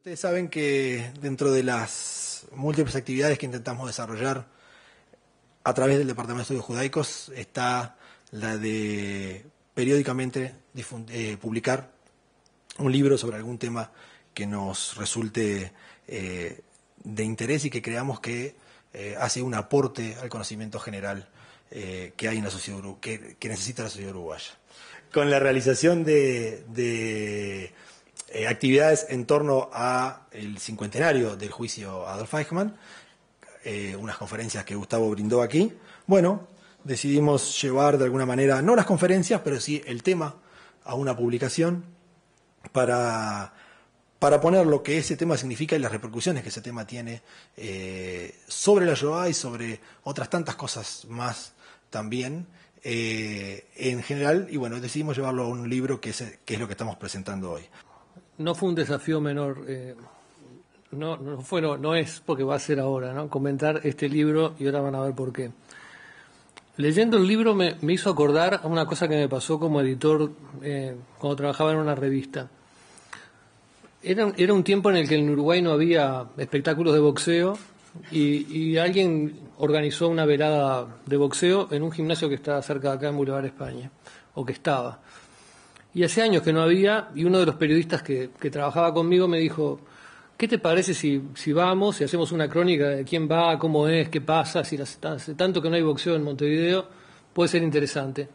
Ustedes saben que dentro de las múltiples actividades que intentamos desarrollar a través del Departamento de Estudios Judaicos está la de periódicamente publicar un libro sobre algún tema que nos resulte de interés y que creamos que hace un aporte al conocimiento general que hay en la sociedad que necesita la sociedad uruguaya. Con la realización de actividades en torno al cincuentenario del juicio a Adolf Eichmann, unas conferencias que Gustavo brindó aquí, bueno, decidimos llevar de alguna manera, no las conferencias, pero sí el tema a una publicación para poner lo que ese tema significa y las repercusiones que ese tema tiene sobre la Shoah y sobre otras tantas cosas más también en general, y bueno, decidimos llevarlo a un libro que es lo que estamos presentando hoy. No fue un desafío menor, no es porque va a ser ahora, ¿no? Comentar este libro y ahora van a ver por qué. Leyendo el libro me hizo acordar a una cosa que me pasó como editor cuando trabajaba en una revista. Era un tiempo en el que en Uruguay no había espectáculos de boxeo y alguien organizó una velada de boxeo en un gimnasio que está cerca de acá en Boulevard España, o que estaba. Y hace años que no había, y uno de los periodistas que trabajaba conmigo me dijo, ¿qué te parece si vamos, si hacemos una crónica de quién va, cómo es, qué pasa, si hace tanto que no hay boxeo en Montevideo, puede ser interesante?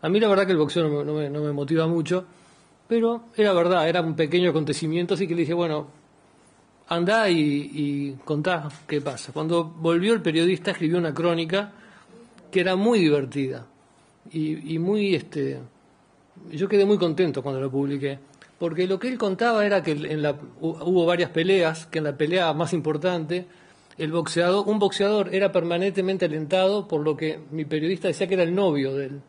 A mí la verdad que el boxeo no me motiva mucho, pero era verdad, era un pequeño acontecimiento, así que le dije, bueno, andá y contá qué pasa. Cuando volvió el periodista escribió una crónica que era muy divertida y muy... Yo quedé muy contento cuando lo publiqué, porque lo que él contaba era que hubo varias peleas, que en la pelea más importante, un boxeador era permanentemente alentado por lo que mi periodista decía que era el novio de él.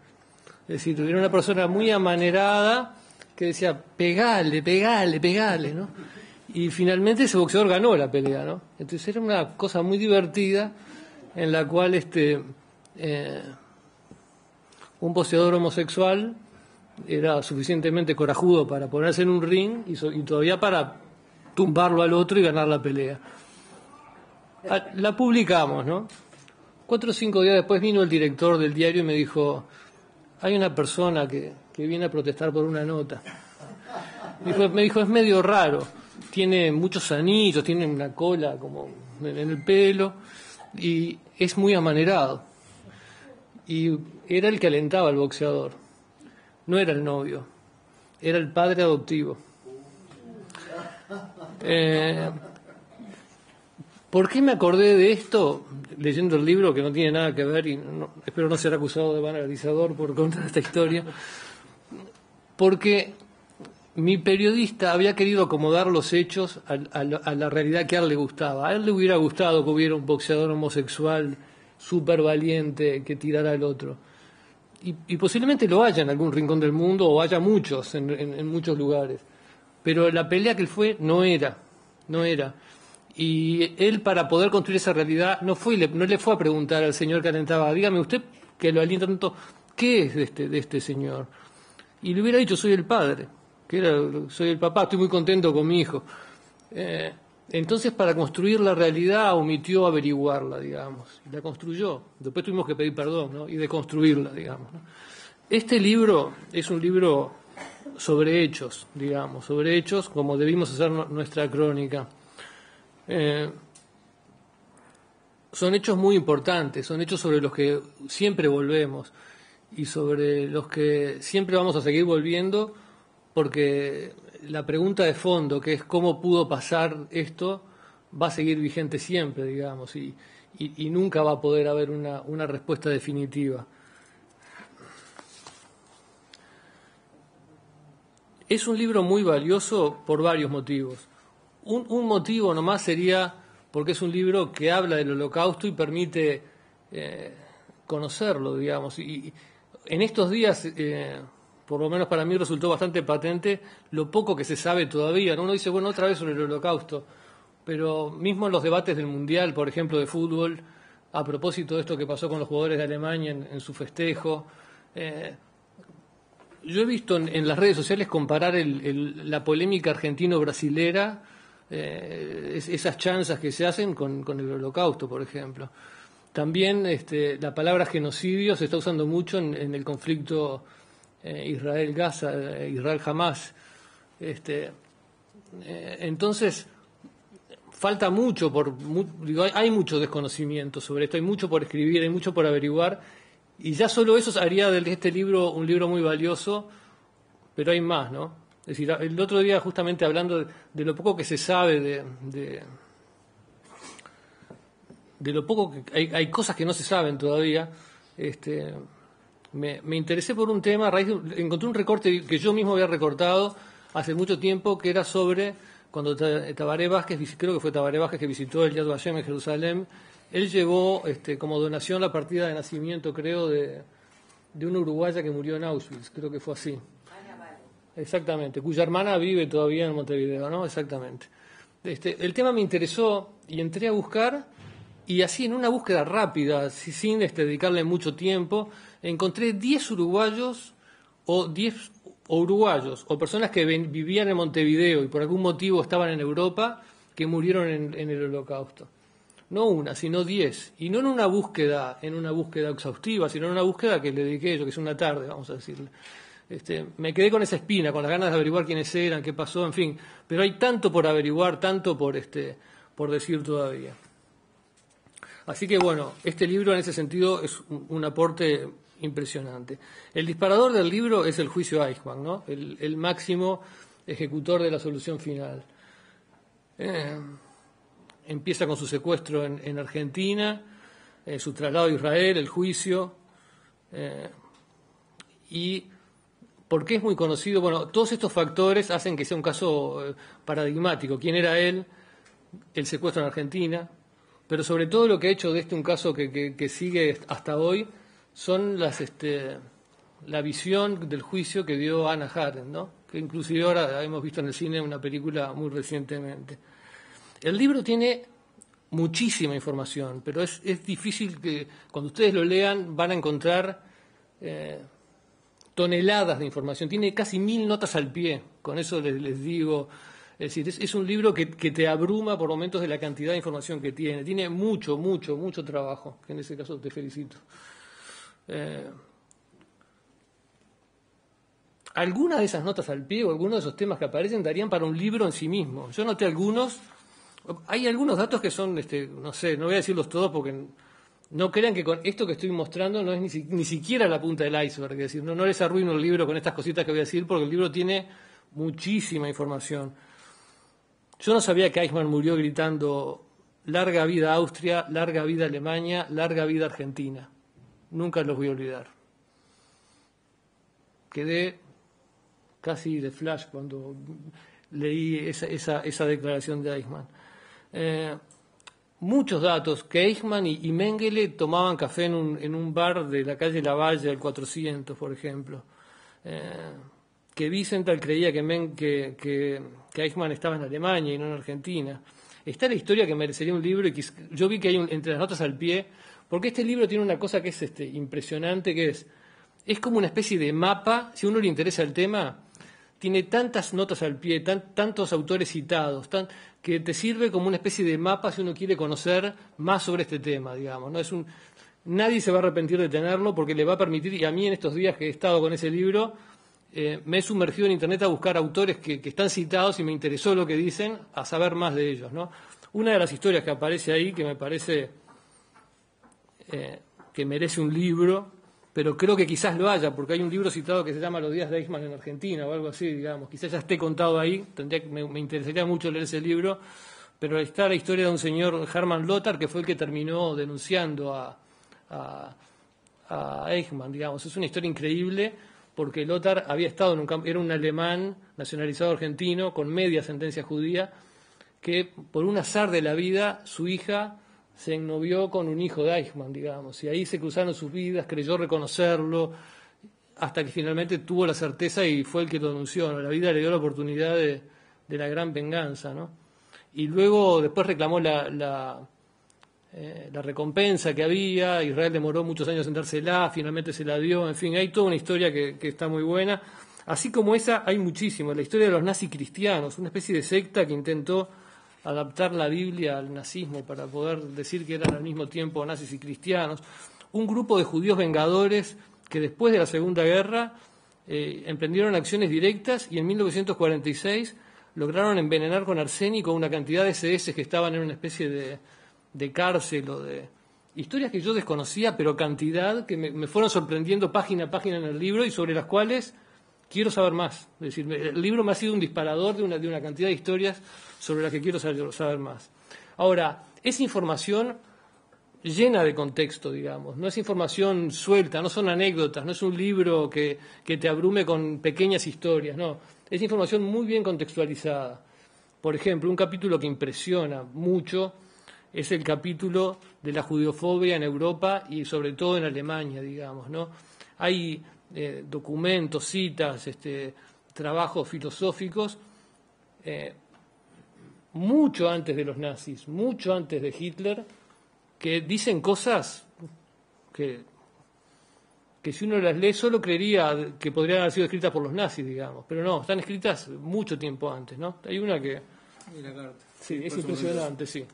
Es decir, era una persona muy amanerada que decía, pegale, ¿no? Y finalmente ese boxeador ganó la pelea, ¿no? Entonces era una cosa muy divertida en la cual un boxeador homosexual era suficientemente corajudo para ponerse en un ring y todavía para tumbarlo al otro y ganar la pelea. La publicamos, ¿no? 4 o 5 días después vino el director del diario y me dijo, hay una persona que viene a protestar por una nota. Me dijo, es medio raro, tiene muchos anillos, tiene una cola como en el pelo y es muy amanerado. Y era el que alentaba al boxeador. No era el novio, era el padre adoptivo. ¿Por qué me acordé de esto? Leyendo el libro, que no tiene nada que ver, y espero no ser acusado de banalizador por contar esta historia, porque mi periodista había querido acomodar los hechos a la realidad que a él le gustaba. A él le hubiera gustado que hubiera un boxeador homosexual súper valiente que tirara al otro. Y posiblemente lo haya en algún rincón del mundo, o haya muchos en muchos lugares. Pero la pelea que él fue no era. Y él, para poder construir esa realidad, no le fue a preguntar al señor que alentaba, dígame usted, que lo alienta tanto, ¿qué es de este señor? Y le hubiera dicho, soy el padre, soy el papá, estoy muy contento con mi hijo. Entonces, para construir la realidad, omitió averiguarla, digamos, y la construyó. Después tuvimos que pedir perdón, ¿no? Y deconstruirla, digamos, ¿no? Este libro es un libro sobre hechos, digamos, sobre hechos como debimos hacer nuestra crónica. Son hechos muy importantes, son hechos sobre los que siempre volvemos y sobre los que siempre vamos a seguir volviendo, porque la pregunta de fondo, que es cómo pudo pasar esto, va a seguir vigente siempre, digamos, y nunca va a poder haber una respuesta definitiva. Es un libro muy valioso por varios motivos. Un motivo nomás sería porque es un libro que habla del Holocausto y permite conocerlo, digamos. Y en estos días, por lo menos para mí resultó bastante patente lo poco que se sabe todavía, ¿no? Uno dice, bueno, otra vez sobre el Holocausto, pero mismo en los debates del Mundial, por ejemplo, de fútbol, a propósito de esto que pasó con los jugadores de Alemania en su festejo, yo he visto en las redes sociales comparar la polémica argentino-brasilera esas chanzas que se hacen con el Holocausto, por ejemplo. También la palabra genocidio se está usando mucho en el conflicto Israel-Gaza, Israel-Hamás. Entonces, falta mucho, hay mucho desconocimiento sobre esto, hay mucho por escribir, hay mucho por averiguar, y ya solo eso haría de este libro un libro muy valioso, pero hay más, ¿no? Es decir, el otro día, justamente hablando de lo poco que se sabe de lo poco que hay cosas que no se saben todavía, me interesé por un tema, encontré un recorte que yo mismo había recortado hace mucho tiempo, que era sobre cuando Tabaré Vázquez, creo que fue Tabaré Vázquez que visitó el Yad Vashem en Jerusalén. Él llevó como donación la partida de nacimiento, creo, de una uruguaya que murió en Auschwitz, creo que fue así. Exactamente, cuya hermana vive todavía en Montevideo, ¿no? Exactamente. El tema me interesó y entré a buscar, y así en una búsqueda rápida, sin dedicarle mucho tiempo, encontré 10 uruguayos o uruguayos o personas que vivían en Montevideo y por algún motivo estaban en Europa, que murieron en el Holocausto. No una, sino 10. Y no en una búsqueda exhaustiva, sino en una búsqueda que le dediqué yo, que es una tarde, vamos a decirle. Me quedé con esa espina, con las ganas de averiguar quiénes eran, qué pasó, en fin. Pero hay tanto por averiguar, tanto por decir todavía. Así que bueno, este libro en ese sentido es un aporte impresionante. El disparador del libro es el juicio Eichmann, ¿no? El máximo ejecutor de la solución final. Empieza con su secuestro en Argentina, su traslado a Israel, el juicio, y ¿por qué es muy conocido? Bueno, todos estos factores hacen que sea un caso paradigmático. ¿Quién era él? El secuestro en Argentina, pero sobre todo lo que ha hecho de un caso que sigue hasta hoy son la visión del juicio que dio Hannah Arendt, ¿no? Que inclusive ahora hemos visto en el cine una película muy recientemente. El libro tiene muchísima información, pero es difícil que cuando ustedes lo lean van a encontrar toneladas de información. Tiene casi 1000 notas al pie, con eso les digo. Es decir, es un libro que te abruma por momentos de la cantidad de información que tiene. Tiene mucho trabajo, que en ese caso te felicito. Algunas de esas notas al pie o algunos de esos temas que aparecen darían para un libro en sí mismo. Yo noté algunos. Hay algunos datos que son, no sé, no voy a decirlos todos porque no crean que con esto que estoy mostrando no es ni siquiera la punta del iceberg. Es decir, no les arruino el libro con estas cositas que voy a decir porque el libro tiene muchísima información. Yo no sabía que Eichmann murió gritando larga vida Austria, larga vida Alemania, larga vida Argentina. Nunca los voy a olvidar. Quedé casi de flash cuando leí esa declaración de Eichmann. Muchos datos, que Eichmann y Mengele tomaban café en un bar de la calle Lavalle, el 400, por ejemplo. Que Wiesenthal creía que Eichmann estaba en Alemania y no en Argentina. Está la historia que merecería un libro, y yo vi que hay entre las notas al pie, porque este libro tiene una cosa que es impresionante, que es como una especie de mapa. Si a uno le interesa el tema, tiene tantas notas al pie, tantos autores citados, que te sirve como una especie de mapa si uno quiere conocer más sobre este tema, digamos, ¿no? Nadie se va a arrepentir de tenerlo porque le va a permitir, y a mí en estos días que he estado con ese libro, me he sumergido en Internet a buscar autores que están citados y me interesó lo que dicen, a saber más de ellos, ¿no? Una de las historias que aparece ahí, que me parece que merece un libro, pero creo que quizás lo haya, porque hay un libro citado que se llama Los días de Eichmann en Argentina, o algo así, digamos. Quizás ya esté contado ahí, me interesaría mucho leer ese libro, pero está la historia de un señor, Hermann Lothar, que fue el que terminó denunciando a Eichmann, digamos. Es una historia increíble, porque Lothar había estado en un campo, era un alemán nacionalizado argentino, con media ascendencia judía, que por un azar de la vida, su hija se ennovió con un hijo de Eichmann, digamos, y ahí se cruzaron sus vidas, creyó reconocerlo, hasta que finalmente tuvo la certeza y fue el que lo denunció, ¿no? La vida le dio la oportunidad de la gran venganza, ¿no? Y luego, después reclamó la recompensa que había. Israel demoró muchos años en dársela, finalmente se la dio, en fin, hay toda una historia que está muy buena. Así como esa, hay muchísimo. La historia de los nazis cristianos, una especie de secta que intentó adaptar la Biblia al nazismo para poder decir que eran al mismo tiempo nazis y cristianos. Un grupo de judíos vengadores que después de la Segunda Guerra emprendieron acciones directas y en 1946 lograron envenenar con arsénico una cantidad de SS que estaban en una especie de cárcel o de historias que yo desconocía, pero cantidad que me fueron sorprendiendo página a página en el libro y sobre las cuales quiero saber más. Es decir, el libro me ha sido un disparador de una cantidad de historias sobre las que quiero saber más. Ahora, es información llena de contexto, digamos, no es información suelta, no son anécdotas, no es un libro que te abrume con pequeñas historias, no, es información muy bien contextualizada. Por ejemplo, un capítulo que impresiona mucho es el capítulo de la judeofobia en Europa y sobre todo en Alemania, digamos, ¿no? Hay documentos, citas, trabajos filosóficos mucho antes de los nazis, mucho antes de Hitler, que dicen cosas que si uno las lee solo creería que podrían haber sido escritas por los nazis, digamos, pero no, están escritas mucho tiempo antes, ¿no? Hay una que... Y la carta. Sí, es impresionante, sí.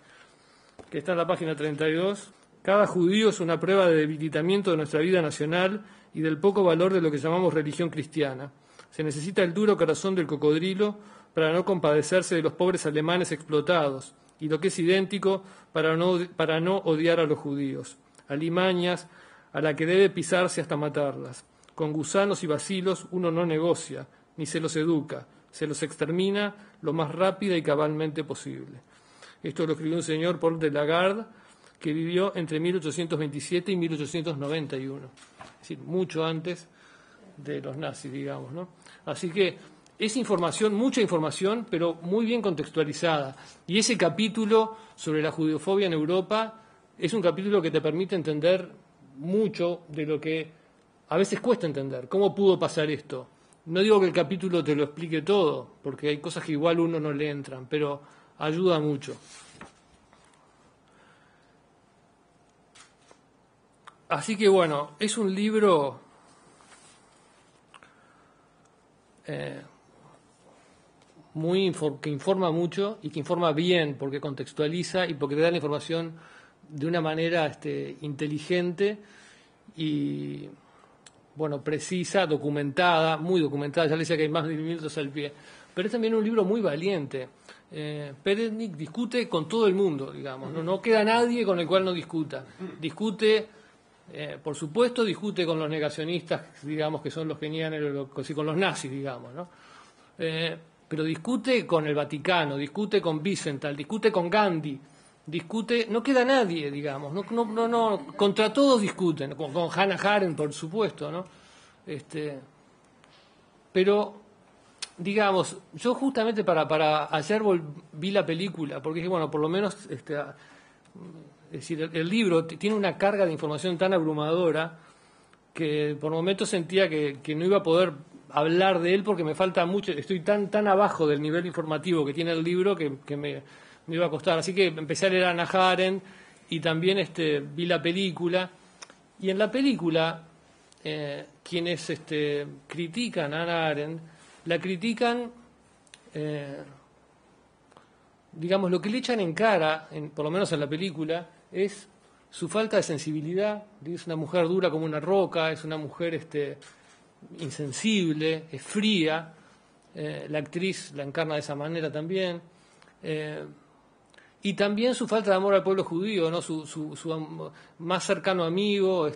Que está en la página 32. Cada judío es una prueba de debilitamiento de nuestra vida nacional y del poco valor de lo que llamamos religión cristiana. Se necesita el duro corazón del cocodrilo para no compadecerse de los pobres alemanes explotados, y lo que es idéntico, para no odiar a los judíos. Alimañas a la que debe pisarse hasta matarlas. Con gusanos y bacilos uno no negocia, ni se los educa, se los extermina lo más rápida y cabalmente posible. Esto lo escribió un señor, Paul de Lagarde, que vivió entre 1827 y 1891, es decir, mucho antes de los nazis, digamos, ¿no? Así que es información, mucha información, pero muy bien contextualizada. Y ese capítulo sobre la judeofobia en Europa es un capítulo que te permite entender mucho de lo que a veces cuesta entender. ¿Cómo pudo pasar esto? No digo que el capítulo te lo explique todo, porque hay cosas que igual uno no le entran, pero ayuda mucho. Así que bueno, es un libro que informa mucho y que informa bien, porque contextualiza y porque te da la información de una manera inteligente y bueno, precisa, documentada, muy documentada. Ya le decía que hay más de 1000 minutos al pie, pero es también un libro muy valiente. Peretnik discute con todo el mundo, digamos, no queda nadie con el cual no discuta. Discute, por supuesto, discute con los negacionistas, digamos, que son los que niegan, con los nazis, digamos, ¿no? Pero discute con el Vaticano, discute con Wiesenthal, discute con Gandhi, discute, no queda nadie, digamos, no, contra todos discuten, con Hannah Arendt, por supuesto, ¿no? Pero, digamos, yo justamente para ayer vi la película, porque dije, bueno, por lo menos, es decir, el libro tiene una carga de información tan abrumadora que por momentos sentía que no iba a poder hablar de él porque me falta mucho, estoy tan abajo del nivel informativo que tiene el libro que me iba a costar. Así que empecé a leer a Hannah Arendt y también vi la película. Y en la película, quienes critican a Hannah Arendt, la critican, digamos, lo que le echan en cara, por lo menos en la película, es su falta de sensibilidad. Es una mujer dura como una roca, es una mujer insensible, es fría. La actriz la encarna de esa manera también. Y también su falta de amor al pueblo judío, ¿no? Su más cercano amigo,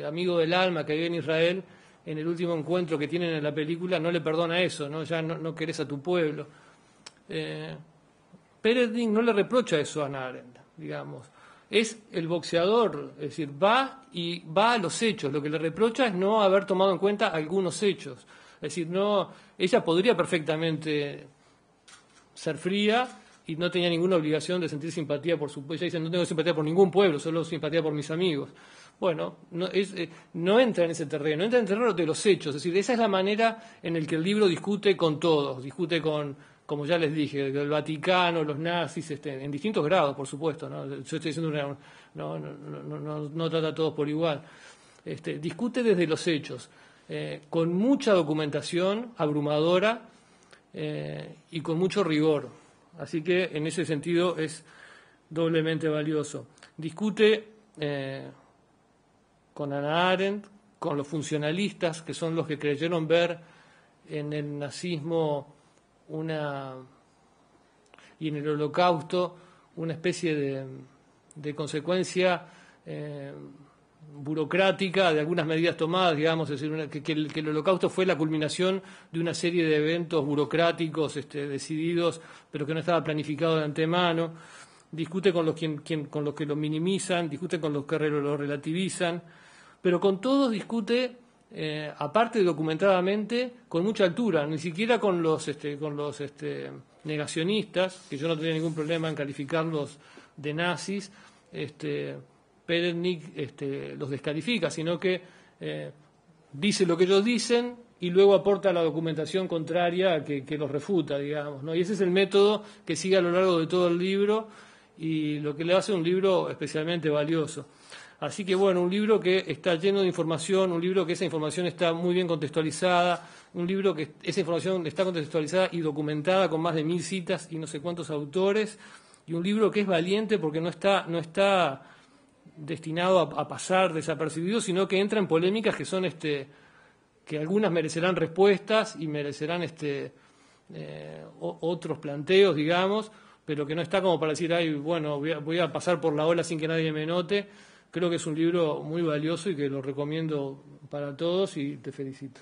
amigo del alma que vive en Israel, en el último encuentro que tienen en la película, no le perdona eso, ¿no? Ya no querés a tu pueblo. Peretnik no le reprocha eso a Hannah Arendt, digamos. Es el boxeador, es decir, va a los hechos. Lo que le reprocha es no haber tomado en cuenta algunos hechos. Es decir, ella podría perfectamente ser fría y no tenía ninguna obligación de sentir simpatía por su pueblo. Ella dice, no tengo simpatía por ningún pueblo, solo simpatía por mis amigos. Bueno, no entra en ese terreno, entra en el terreno de los hechos. Es decir, esa es la manera en la que el libro discute con todos, discute con, como ya les dije, el Vaticano, los nazis, en distintos grados, por supuesto, ¿no? Yo estoy diciendo, no trata a todos por igual. Discute desde los hechos, con mucha documentación abrumadora y con mucho rigor. Así que en ese sentido es doblemente valioso. Discute con Hannah Arendt, con los funcionalistas, que son los que creyeron ver en el nazismo y en el Holocausto una especie de consecuencia burocrática de algunas medidas tomadas, digamos, es decir, que el Holocausto fue la culminación de una serie de eventos burocráticos decididos, pero que no estaba planificado de antemano. Discute con los que lo minimizan, discute con los que lo relativizan, pero con todos discute, aparte documentadamente, con mucha altura, ni siquiera con los negacionistas, que yo no tenía ningún problema en calificarlos de nazis, Pedernik los descalifica, sino que dice lo que ellos dicen y luego aporta la documentación contraria que los refuta, digamos, ¿no? Y ese es el método que sigue a lo largo de todo el libro y lo que le hace un libro especialmente valioso. Así que, bueno, un libro que está lleno de información, un libro que esa información está muy bien contextualizada, un libro que esa información está contextualizada y documentada con más de 1000 citas y no sé cuántos autores, y un libro que es valiente porque no está destinado a pasar desapercibido, sino que entra en polémicas que son que algunas merecerán respuestas y merecerán otros planteos, digamos, pero que no está como para decir, ay, bueno, voy a pasar por la ola sin que nadie me note. Creo que es un libro muy valioso y que lo recomiendo para todos y te felicito.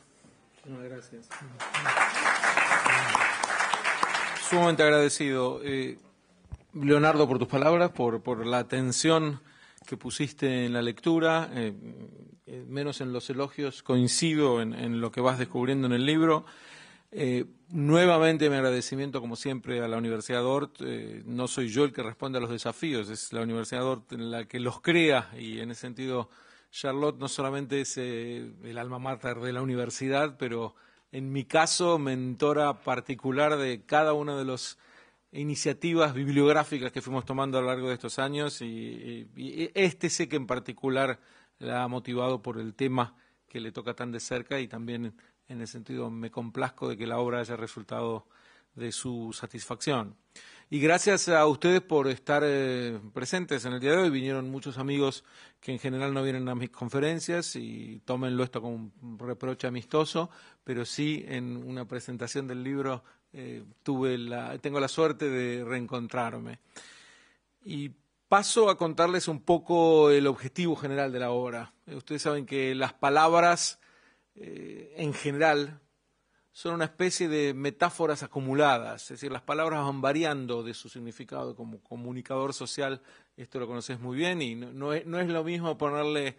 Muchas gracias. Sumamente agradecido, Leonardo, por tus palabras, por la atención que pusiste en la lectura, menos en los elogios, coincido en lo que vas descubriendo en el libro. Nuevamente mi agradecimiento, como siempre, a la Universidad Ort. No soy yo el que responde a los desafíos, es la Universidad Ort la que los crea, y en ese sentido Charlotte no solamente es el alma mater de la universidad, pero en mi caso mentora particular de cada una de las iniciativas bibliográficas que fuimos tomando a lo largo de estos años, y sé que en particular la ha motivado por el tema que le toca tan de cerca, y también en el sentido me complazco de que la obra haya resultado de su satisfacción. Y gracias a ustedes por estar presentes en el día de hoy. Vinieron muchos amigos que en general no vienen a mis conferencias, y tómenlo esto como un reproche amistoso, pero sí en una presentación del libro tengo la suerte de reencontrarme. Y paso a contarles un poco el objetivo general de la obra. Ustedes saben que las palabras en general son una especie de metáforas acumuladas, es decir, las palabras van variando de su significado. Como comunicador social, esto lo conoces muy bien, y no es lo mismo ponerle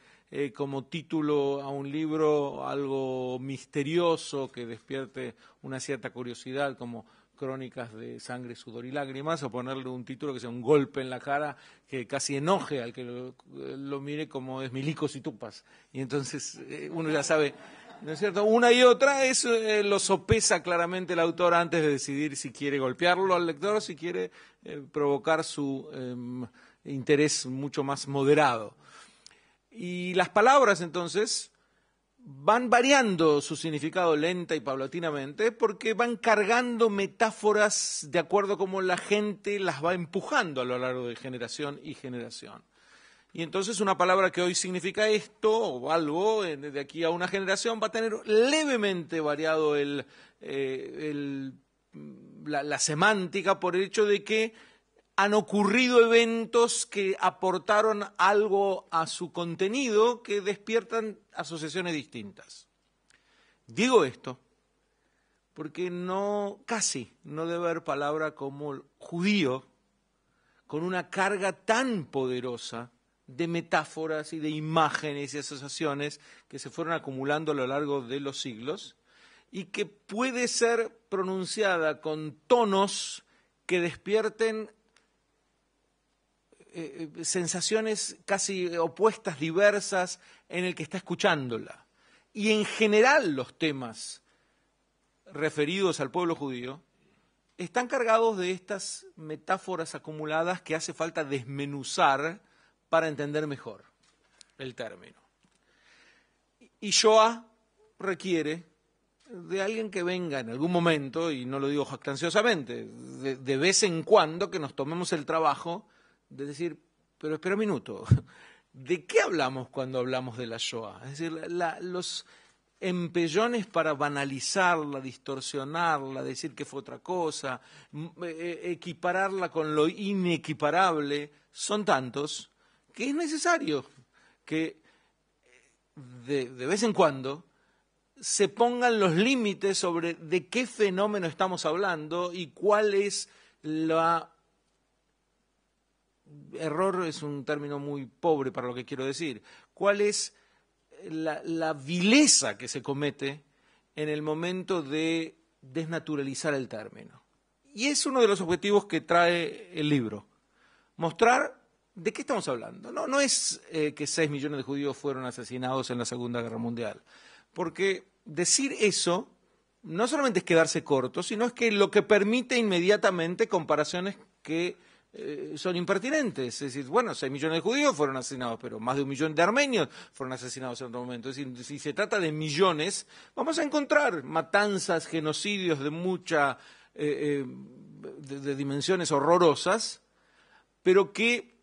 como título a un libro algo misterioso que despierte una cierta curiosidad, como Crónicas de Sangre, Sudor y Lágrimas, o ponerle un título que sea un golpe en la cara que casi enoje al que lo mire, como es Milicos y Tupas. Y entonces uno ya sabe, ¿no es cierto? Una y otra, eso lo sopesa claramente el autor antes de decidir si quiere golpearlo al lector o si quiere provocar su interés mucho más moderado. Y las palabras, entonces, van variando su significado lenta y paulatinamente, porque van cargando metáforas de acuerdo a cómo la gente las va empujando a lo largo de generación y generación. Y entonces una palabra que hoy significa esto o algo, de aquí a una generación, va a tener levemente variado la semántica, por el hecho de que han ocurrido eventos que aportaron algo a su contenido que despiertan asociaciones distintas. Digo esto porque casi no debe haber palabra como judío con una carga tan poderosa de metáforas y de imágenes y asociaciones que se fueron acumulando a lo largo de los siglos, y que puede ser pronunciada con tonos que despierten sensaciones casi opuestas, diversas, en el que está escuchándola. Y en general los temas referidos al pueblo judío están cargados de estas metáforas acumuladas que hace falta desmenuzar para entender mejor el término. Y Shoah requiere de alguien que venga en algún momento, y no lo digo jactanciosamente, de vez en cuando que nos tomemos el trabajo de decir, pero espera un minuto, ¿de qué hablamos cuando hablamos de la Shoah? Es decir, los empellones para banalizarla, distorsionarla, decir que fue otra cosa, equipararla con lo inequiparable, son tantos que es necesario que de vez en cuando se pongan los límites sobre de qué fenómeno estamos hablando y cuál es la... Error es un término muy pobre para lo que quiero decir. ¿Cuál es la vileza que se comete en el momento de desnaturalizar el término? Y es uno de los objetivos que trae el libro. Mostrar de qué estamos hablando. No es que 6 millones de judíos fueron asesinados en la Segunda Guerra Mundial. Porque decir eso no solamente es quedarse corto, sino es que lo que permite inmediatamente comparaciones que son impertinentes. Es decir, bueno, 6 millones de judíos fueron asesinados, pero más de 1 millón de armenios fueron asesinados en otro momento. Es decir, si se trata de millones, vamos a encontrar matanzas, genocidios de de dimensiones horrorosas, pero que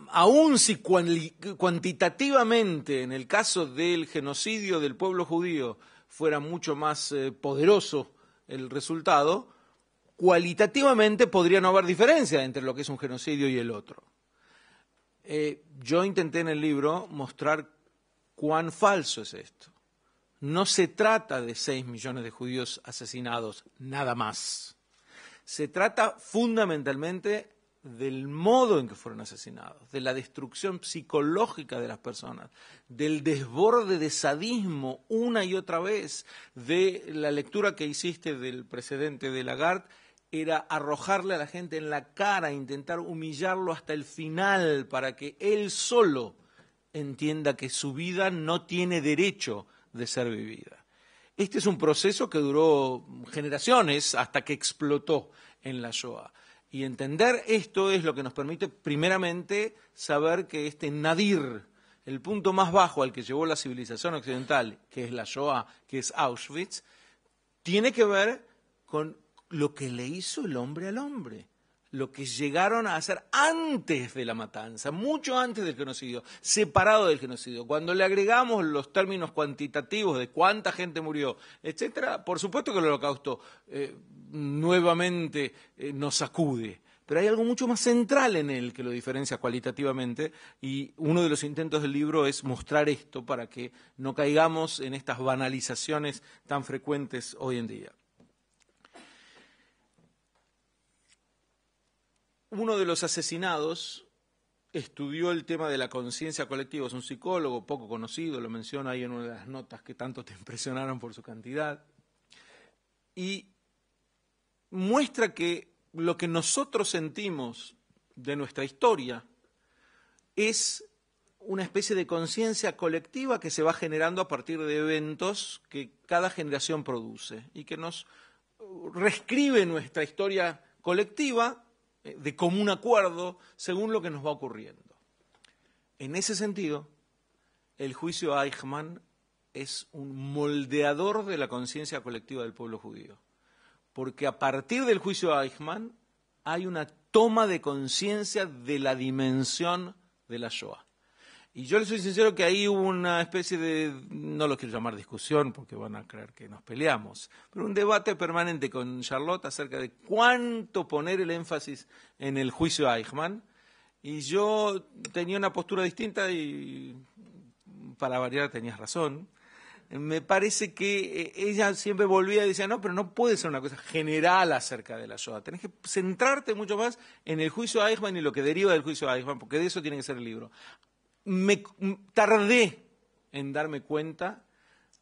aun si cuantitativamente en el caso del genocidio del pueblo judío fuera mucho más poderoso el resultado, cualitativamente podría no haber diferencia entre lo que es un genocidio y el otro. Yo intenté en el libro mostrar cuán falso es esto. No se trata de 6 millones de judíos asesinados, nada más. Se trata fundamentalmente del modo en que fueron asesinados, de la destrucción psicológica de las personas, del desborde de sadismo una y otra vez, de la lectura que hiciste del precedente de Lagarde, era arrojarle a la gente en la cara, intentar humillarlo hasta el final para que él solo entienda que su vida no tiene derecho de ser vivida. Este es un proceso que duró generaciones hasta que explotó en la Shoah. Y entender esto es lo que nos permite, primeramente, saber que este nadir, el punto más bajo al que llevó la civilización occidental, que es la Shoah, que es Auschwitz, tiene que ver con lo que le hizo el hombre al hombre, lo que llegaron a hacer antes de la matanza, mucho antes del genocidio, separado del genocidio. Cuando le agregamos los términos cuantitativos de cuánta gente murió, etcétera, por supuesto que el Holocausto nuevamente nos sacude, pero hay algo mucho más central en él que lo diferencia cualitativamente, y uno de los intentos del libro es mostrar esto para que no caigamos en estas banalizaciones tan frecuentes hoy en día. Uno de los asesinados estudió el tema de la conciencia colectiva, es un psicólogo poco conocido, lo menciona ahí en una de las notas que tanto te impresionaron por su cantidad, y muestra que lo que nosotros sentimos de nuestra historia es una especie de conciencia colectiva que se va generando a partir de eventos que cada generación produce y que nos reescribe nuestra historia colectiva de común acuerdo según lo que nos va ocurriendo. En ese sentido, el juicio Eichmann es un moldeador de la conciencia colectiva del pueblo judío, porque a partir del juicio Eichmann hay una toma de conciencia de la dimensión de la Shoah. Y yo le soy sincero que ahí hubo una especie de, no lo quiero llamar discusión porque van a creer que nos peleamos, pero un debate permanente con Charlotte acerca de cuánto poner el énfasis en el juicio Eichmann. Y yo tenía una postura distinta y, para variar, tenías razón. Me parece que ella siempre volvía y decía, no, pero no puede ser una cosa general acerca de la Shoah. Tenés que centrarte mucho más en el juicio Eichmann y lo que deriva del juicio Eichmann, porque de eso tiene que ser el libro. Me tardé en darme cuenta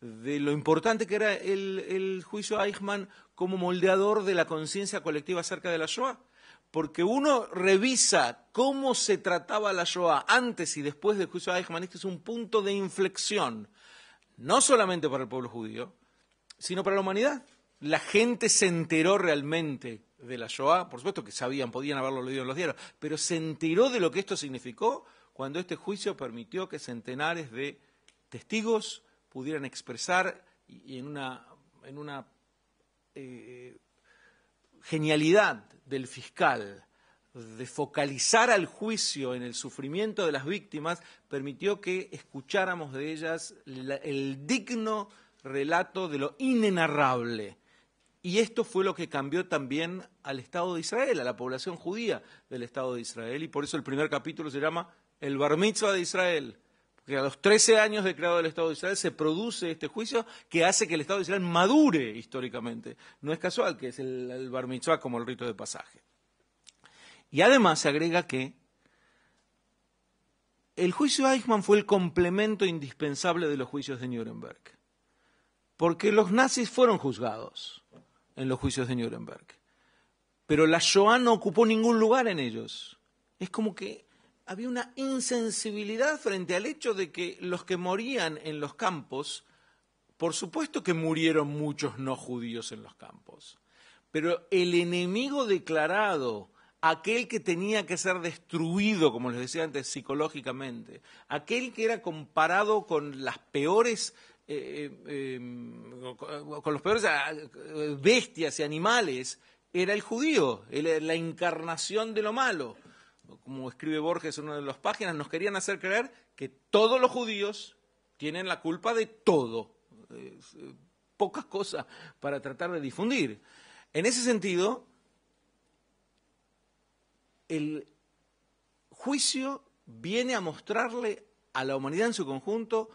de lo importante que era el juicio Eichmann como moldeador de la conciencia colectiva acerca de la Shoah, porque uno revisa cómo se trataba la Shoah antes y después del juicio Eichmann. Este es un punto de inflexión, no solamente para el pueblo judío, sino para la humanidad. La gente se enteró realmente de la Shoah, por supuesto que sabían, podían haberlo leído en los diarios, pero se enteró de lo que esto significó cuando este juicio permitió que centenares de testigos pudieran expresar y en una genialidad del fiscal de focalizar al juicio en el sufrimiento de las víctimas, permitió que escucháramos de ellas el digno relato de lo inenarrable. Y esto fue lo que cambió también al Estado de Israel, a la población judía del Estado de Israel, y por eso el primer capítulo se llama El Bar Mitzvah de Israel, porque a los 13 años de creado el Estado de Israel se produce este juicio que hace que el Estado de Israel madure históricamente. No es casual que es el Bar Mitzvah como el rito de pasaje. Y además se agrega que el juicio Eichmann fue el complemento indispensable de los juicios de Nuremberg, porque los nazis fueron juzgados en los juicios de Nuremberg, pero la Shoah no ocupó ningún lugar en ellos. Es como que había una insensibilidad frente al hecho de que los que morían en los campos, por supuesto que murieron muchos no judíos en los campos, pero el enemigo declarado, aquel que tenía que ser destruido, como les decía antes, psicológicamente, aquel que era comparado con las peores bestias y animales, era el judío, la encarnación de lo malo. Como escribe Borges en una de las páginas, nos querían hacer creer que todos los judíos tienen la culpa de todo. Pocas cosas para tratar de difundir. En ese sentido, el juicio viene a mostrarle a la humanidad en su conjunto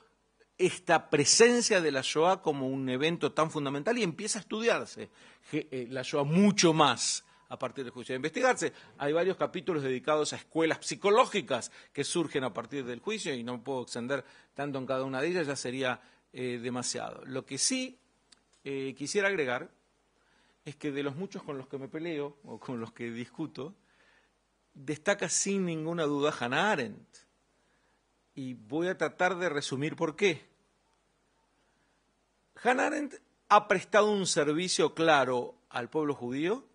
esta presencia de la Shoah como un evento tan fundamental, y empieza a estudiarse la Shoah mucho más a partir del juicio, a investigarse. Hay varios capítulos dedicados a escuelas psicológicas que surgen a partir del juicio, y no puedo extender tanto en cada una de ellas, ya sería demasiado. Lo que sí quisiera agregar es que de los muchos con los que me peleo o con los que discuto, destaca sin ninguna duda Hannah Arendt. Y voy a tratar de resumir por qué. Hannah Arendt ha prestado un servicio claro al pueblo judío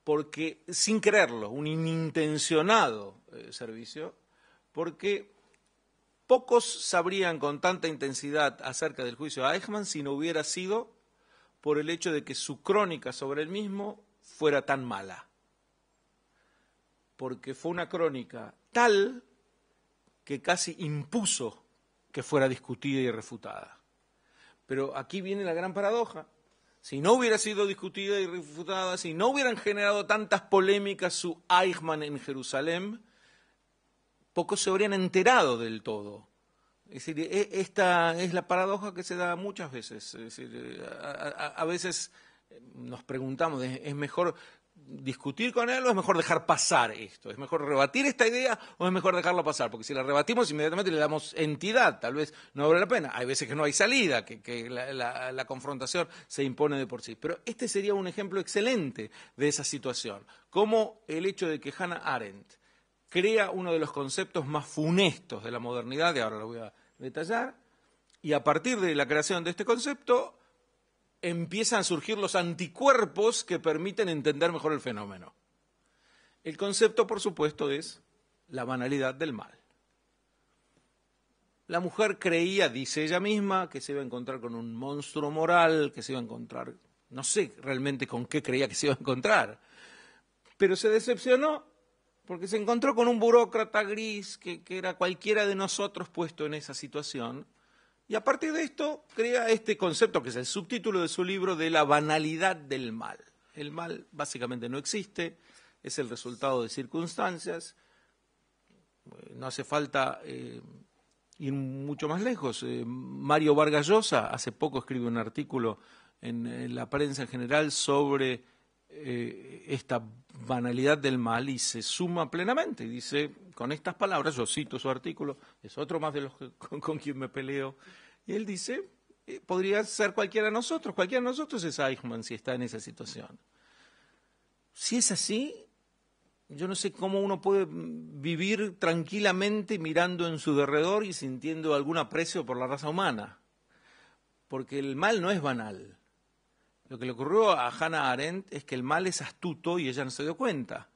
porque, sin quererlo, un inintencionado servicio, porque pocos sabrían con tanta intensidad acerca del juicio a Eichmann si no hubiera sido por el hecho de que su crónica sobre el mismo fuera tan mala. Porque fue una crónica tal que casi impuso que fuera discutida y refutada. Pero aquí viene la gran paradoja. Si no hubiera sido discutida y refutada, si no hubieran generado tantas polémicas su Eichmann en Jerusalén, pocos se habrían enterado del todo. Es decir, esta es la paradoja que se da muchas veces. Es decir, a veces nos preguntamos, ¿es mejor discutir con él o es mejor dejar pasar esto? ¿Es mejor rebatir esta idea o es mejor dejarla pasar? Porque si la rebatimos inmediatamente le damos entidad, tal vez no vale la pena. Hay veces que no hay salida, que la confrontación se impone de por sí. Pero este sería un ejemplo excelente de esa situación. Como el hecho de que Hannah Arendt crea uno de los conceptos más funestos de la modernidad, y ahora lo voy a detallar, y a partir de la creación de este concepto empiezan a surgir los anticuerpos que permiten entender mejor el fenómeno. El concepto, por supuesto, es la banalidad del mal. La mujer creía, dice ella misma, que se iba a encontrar con un monstruo moral, que se iba a encontrar, no sé realmente con qué creía que se iba a encontrar, pero se decepcionó porque se encontró con un burócrata gris que era cualquiera de nosotros puesto en esa situación. Y a partir de esto crea este concepto, que es el subtítulo de su libro, de la banalidad del mal. El mal básicamente no existe, es el resultado de circunstancias. No hace falta ir mucho más lejos. Mario Vargas Llosa hace poco escribe un artículo en la prensa en general sobre esta banalidad del mal, y se suma plenamente. Dice, con estas palabras, yo cito su artículo, es otro más de los con quien me peleo, y él dice, podría ser cualquiera de nosotros es Eichmann si está en esa situación. Si es así, yo no sé cómo uno puede vivir tranquilamente mirando en su derredor y sintiendo algún aprecio por la raza humana, porque el mal no es banal. Lo que le ocurrió a Hannah Arendt es que el mal es astuto y ella no se dio cuenta.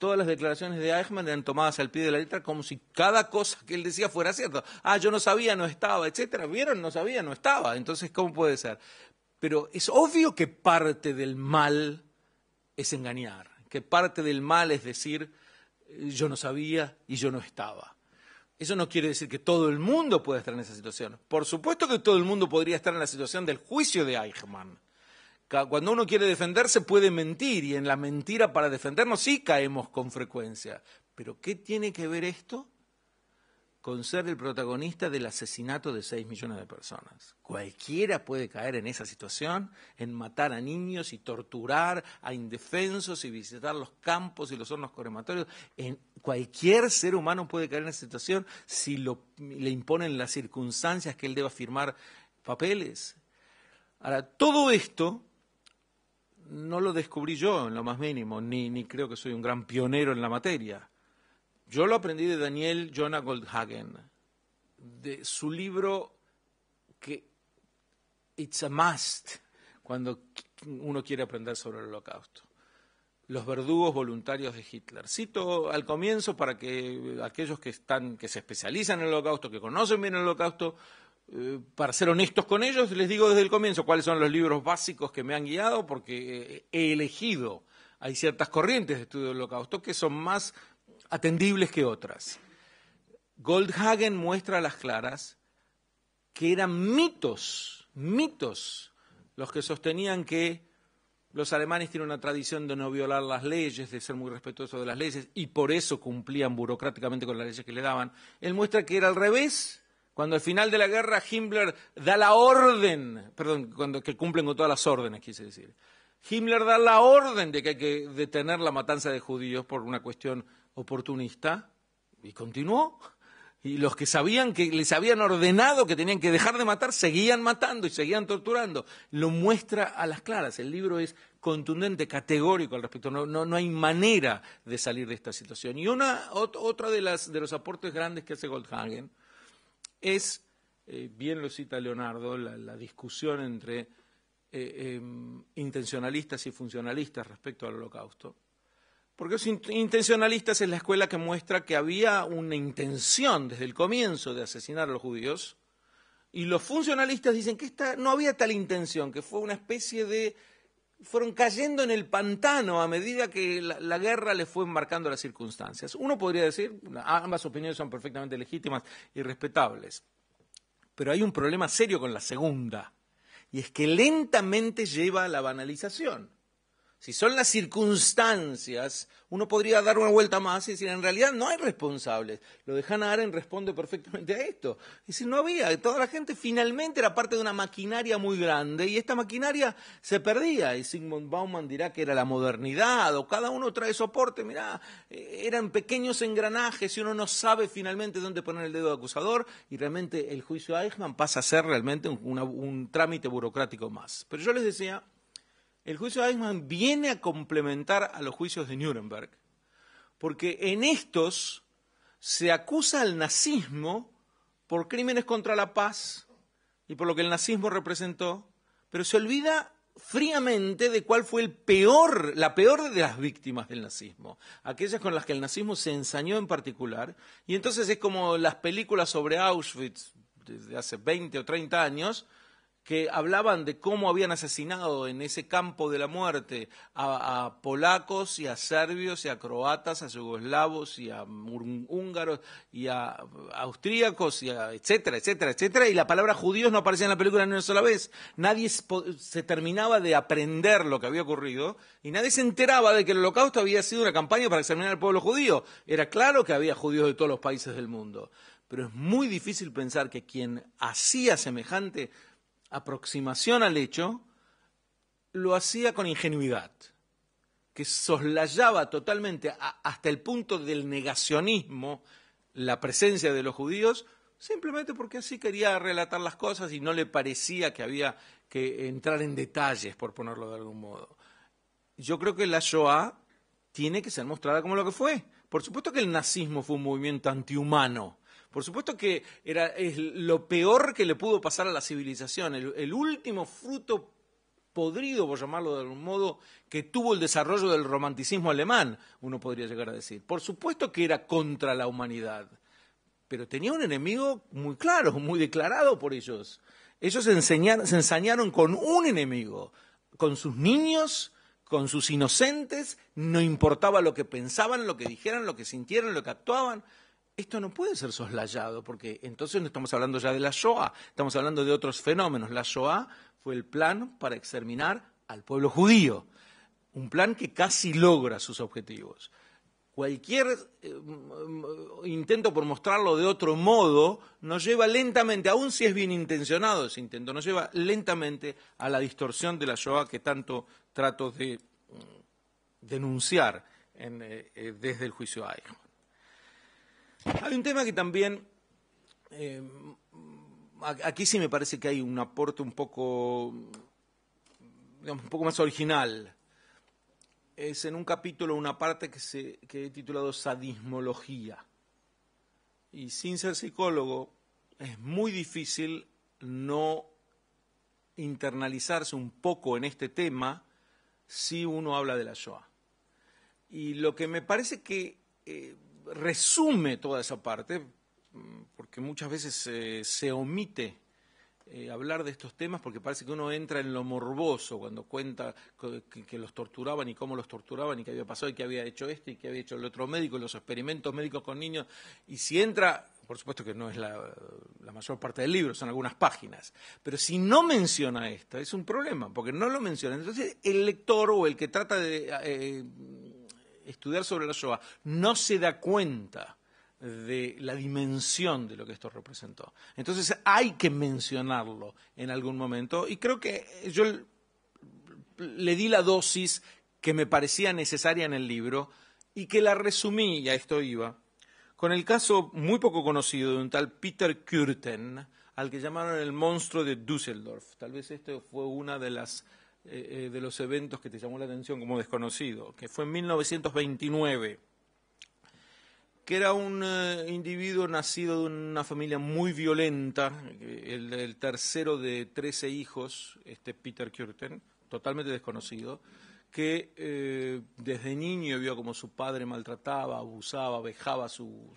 todas las declaraciones de Eichmann eran tomadas al pie de la letra como si cada cosa que él decía fuera cierto. Yo no sabía, no estaba, etcétera. ¿Vieron? No sabía, no estaba. Entonces, ¿cómo puede ser? Pero es obvio que parte del mal es engañar, que parte del mal es decir, yo no sabía y yo no estaba. Eso no quiere decir que todo el mundo pueda estar en esa situación. Por supuesto que todo el mundo podría estar en la situación del juicio de Eichmann. Cuando uno quiere defenderse puede mentir, y en la mentira para defendernos sí caemos con frecuencia. ¿Pero qué tiene que ver esto con ser el protagonista del asesinato de 6 millones de personas? Cualquiera puede caer en esa situación, en matar a niños y torturar a indefensos y visitar los campos y los hornos crematorios. Cualquier ser humano puede caer en esa situación si le imponen las circunstancias que él deba firmar papeles. Ahora, todo esto no lo descubrí yo en lo más mínimo, ni creo que soy un gran pionero en la materia. Yo lo aprendí de Daniel Jonah Goldhagen, de su libro que it's a must cuando uno quiere aprender sobre el Holocausto. Los verdugos voluntarios de Hitler. Cito al comienzo para que aquellos que se especializan en el Holocausto, que conocen bien el Holocausto, para ser honestos con ellos, les digo desde el comienzo cuáles son los libros básicos que me han guiado, porque he elegido, hay ciertas corrientes de estudio del Holocausto que son más atendibles que otras. Goldhagen muestra a las claras que eran mitos los que sostenían que los alemanes tienen una tradición de no violar las leyes, de ser muy respetuosos de las leyes, y por eso cumplían burocráticamente con las leyes que le daban. Él muestra que era al revés. Cuando al final de la guerra Himmler da la orden, que cumplen con todas las órdenes, quise decir. Himmler da la orden de que hay que detener la matanza de judíos por una cuestión oportunista, y continuó. Y los que sabían que les habían ordenado que tenían que dejar de matar, seguían matando y seguían torturando. Lo muestra a las claras. El libro es contundente, categórico al respecto. No hay manera de salir de esta situación. Y otra de los aportes grandes que hace Goldhagen es, bien lo cita Leonardo, la discusión entre intencionalistas y funcionalistas respecto al Holocausto. Porque los intencionalistas es la escuela que muestra que había una intención desde el comienzo de asesinar a los judíos, y los funcionalistas dicen que no había tal intención, que fue una especie de... fueron cayendo en el pantano a medida que la guerra les fue marcando las circunstancias. Uno podría decir, ambas opiniones son perfectamente legítimas y respetables, pero hay un problema serio con la segunda, y es que lentamente lleva a la banalización. Si son las circunstancias, uno podría dar una vuelta más y decir, en realidad no hay responsables. Lo de Hannah Arendt responde perfectamente a esto. Es decir, no había, toda la gente finalmente era parte de una maquinaria muy grande, y esta maquinaria se perdía. Y Zygmunt Bauman dirá que era la modernidad, o cada uno trae soporte. Mirá, eran pequeños engranajes y uno no sabe finalmente dónde poner el dedo acusador, y realmente el juicio de Eichmann pasa a ser realmente un trámite burocrático más. Pero yo les decía, el juicio de Eichmann viene a complementar a los juicios de Nuremberg, porque en estos se acusa al nazismo por crímenes contra la paz y por lo que el nazismo representó, pero se olvida fríamente de cuál fue la peor de las víctimas del nazismo, aquellas con las que el nazismo se ensañó en particular. Y entonces es como las películas sobre Auschwitz desde hace 20 o 30 años, que hablaban de cómo habían asesinado en ese campo de la muerte a polacos y a serbios y a croatas, a yugoslavos y a húngaros y a austríacos y a etcétera, etcétera, etcétera, y la palabra judíos no aparecía en la película ni una sola vez. Nadie se terminaba de aprender lo que había ocurrido, y nadie se enteraba de que el Holocausto había sido una campaña para exterminar al pueblo judío. Era claro que había judíos de todos los países del mundo, pero es muy difícil pensar que quien hacía semejante aproximación al hecho lo hacía con ingenuidad, que soslayaba totalmente hasta el punto del negacionismo la presencia de los judíos, simplemente porque así quería relatar las cosas y no le parecía que había que entrar en detalles, por ponerlo de algún modo. Yo creo que la Shoah tiene que ser mostrada como lo que fue. Por supuesto que el nazismo fue un movimiento antihumano. Por supuesto que es lo peor que le pudo pasar a la civilización, el último fruto podrido, por llamarlo de algún modo, que tuvo el desarrollo del romanticismo alemán, uno podría llegar a decir. Por supuesto que era contra la humanidad, pero tenía un enemigo muy claro, muy declarado por ellos. Ellos se ensañaron con un enemigo, con sus niños, con sus inocentes, no importaba lo que pensaban, lo que dijeran, lo que sintieran, lo que actuaban. Esto no puede ser soslayado, porque entonces no estamos hablando ya de la Shoah, estamos hablando de otros fenómenos. La Shoah fue el plan para exterminar al pueblo judío, un plan que casi logra sus objetivos. Cualquier intento por mostrarlo de otro modo nos lleva lentamente, aun si es bien intencionado ese intento, nos lleva lentamente a la distorsión de la Shoah que tanto trato de denunciar desde el juicio Eichmann. Hay un tema que también, aquí sí me parece que hay un aporte un poco, digamos, un poco más original. Es en un capítulo, una parte que he titulado Sadismología. Y sin ser psicólogo, es muy difícil no internalizarse un poco en este tema si uno habla de la Shoah. Y lo que me parece que resume toda esa parte, porque muchas veces se omite hablar de estos temas, porque parece que uno entra en lo morboso cuando cuenta que los torturaban y cómo los torturaban y qué había pasado y qué había hecho este y qué había hecho el otro médico, los experimentos médicos con niños. Y si entra, por supuesto que no es la mayor parte del libro, son algunas páginas, pero si no menciona esto, es un problema, porque no lo menciona. Entonces el lector o el que trata de estudiar sobre la Shoah no se da cuenta de la dimensión de lo que esto representó. Entonces hay que mencionarlo en algún momento y creo que yo le di la dosis que me parecía necesaria en el libro y que la resumí, y a esto iba, con el caso muy poco conocido de un tal Peter Kürten, al que llamaron el monstruo de Düsseldorf. Tal vez este fue una de los eventos que te llamó la atención como desconocido, que fue en 1929. Que era un individuo nacido de una familia muy violenta, el tercero de 13 hijos, Peter Kürten, totalmente desconocido, que desde niño vio como su padre maltrataba, abusaba, vejaba a su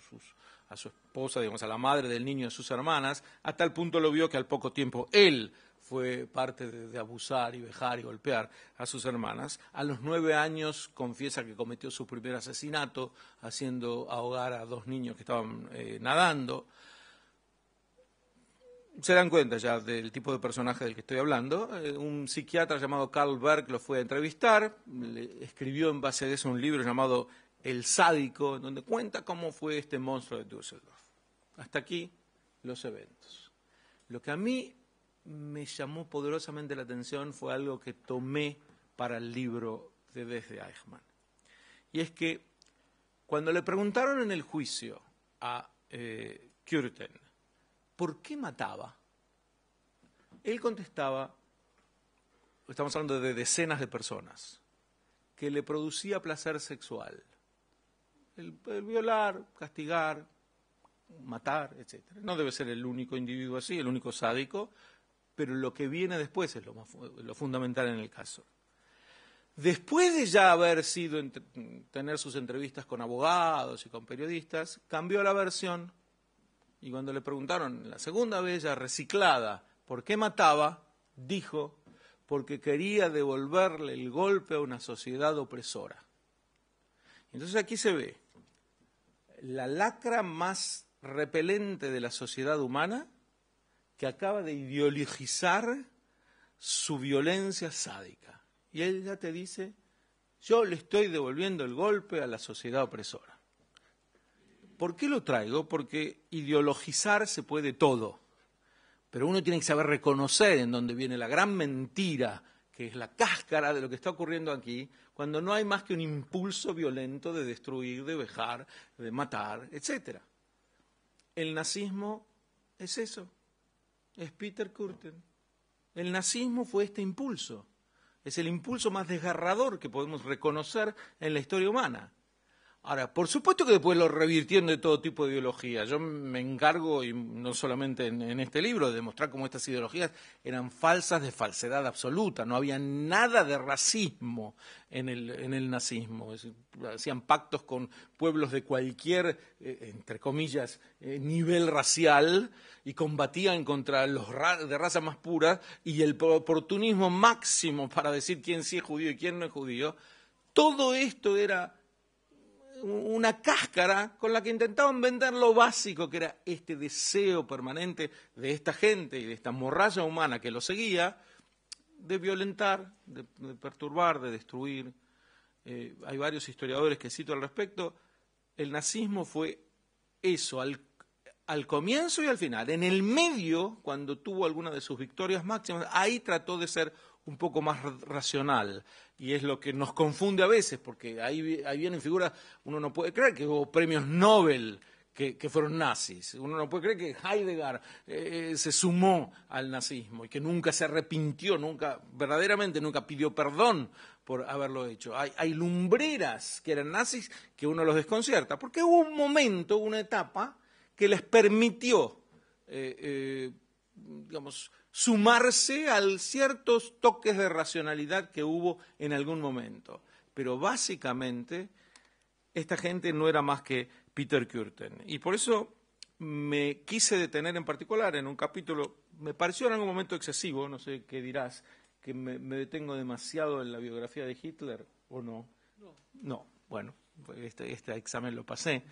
esposa, digamos, a la madre del niño y a sus hermanas, hasta el punto lo vio que al poco tiempo él fue parte de abusar y vejar y golpear a sus hermanas. A los 9 años confiesa que cometió su primer asesinato, haciendo ahogar a 2 niños que estaban nadando. Se dan cuenta ya del tipo de personaje del que estoy hablando. Un psiquiatra llamado Carl Berg lo fue a entrevistar, le escribió en base a eso un libro llamado El Sádico, donde cuenta cómo fue este monstruo de Düsseldorf. Hasta aquí los eventos. Lo que a mí me llamó poderosamente la atención fue algo que tomé para el libro de Desde Eichmann. Y es que cuando le preguntaron en el juicio a Kürten por qué mataba, él contestaba, estamos hablando de decenas de personas, que le producía placer sexual. El violar, castigar, matar, etc. No debe ser el único individuo así, el único sádico, pero lo que viene después es lo fundamental en el caso. Después de ya haber tener sus entrevistas con abogados y con periodistas, cambió la versión y cuando le preguntaron la segunda vez, ya reciclada, por qué mataba, dijo, porque quería devolverle el golpe a una sociedad opresora. Entonces aquí se ve la lacra más repelente de la sociedad humana que acaba de ideologizar su violencia sádica. Y él ya te dice, yo le estoy devolviendo el golpe a la sociedad opresora. ¿Por qué lo traigo? Porque ideologizar se puede todo, pero uno tiene que saber reconocer en dónde viene la gran mentira, que es la cáscara de lo que está ocurriendo aquí, cuando no hay más que un impulso violento de destruir, de vejar, de matar, etc. El nazismo es eso. Es Peter Kürten. El nazismo fue este impulso. Es el impulso más desgarrador que podemos reconocer en la historia humana. Ahora, por supuesto que después lo revirtieron de todo tipo de ideología. Yo me encargo, y no solamente en este libro, de demostrar cómo estas ideologías eran falsas de falsedad absoluta. No había nada de racismo en el nazismo. Hacían pactos con pueblos de cualquier, entre comillas, nivel racial, y combatían contra los de raza más pura, y el oportunismo máximo para decir quién sí es judío y quién no es judío. Todo esto era una cáscara con la que intentaban vender lo básico, que era este deseo permanente de esta gente y de esta morralla humana que lo seguía, de violentar, de perturbar, de destruir. Hay varios historiadores que cito al respecto. El nazismo fue eso, al comienzo y al final. En el medio, cuando tuvo alguna de sus victorias máximas, ahí trató de ser un poco más racional, y es lo que nos confunde a veces, porque ahí vienen figuras, uno no puede creer que hubo premios Nobel que fueron nazis, uno no puede creer que Heidegger se sumó al nazismo y que nunca se arrepintió, verdaderamente nunca pidió perdón por haberlo hecho. Hay lumbreras que eran nazis que uno los desconcierta, porque hubo un momento, una etapa, que les permitió, digamos, sumarse a ciertos toques de racionalidad que hubo en algún momento. Pero básicamente esta gente no era más que Peter Kürten. Y por eso me quise detener en particular en un capítulo, me pareció en algún momento excesivo, no sé qué dirás, que me detengo demasiado en la biografía de Hitler, ¿o no? No, bueno, este examen lo pasé.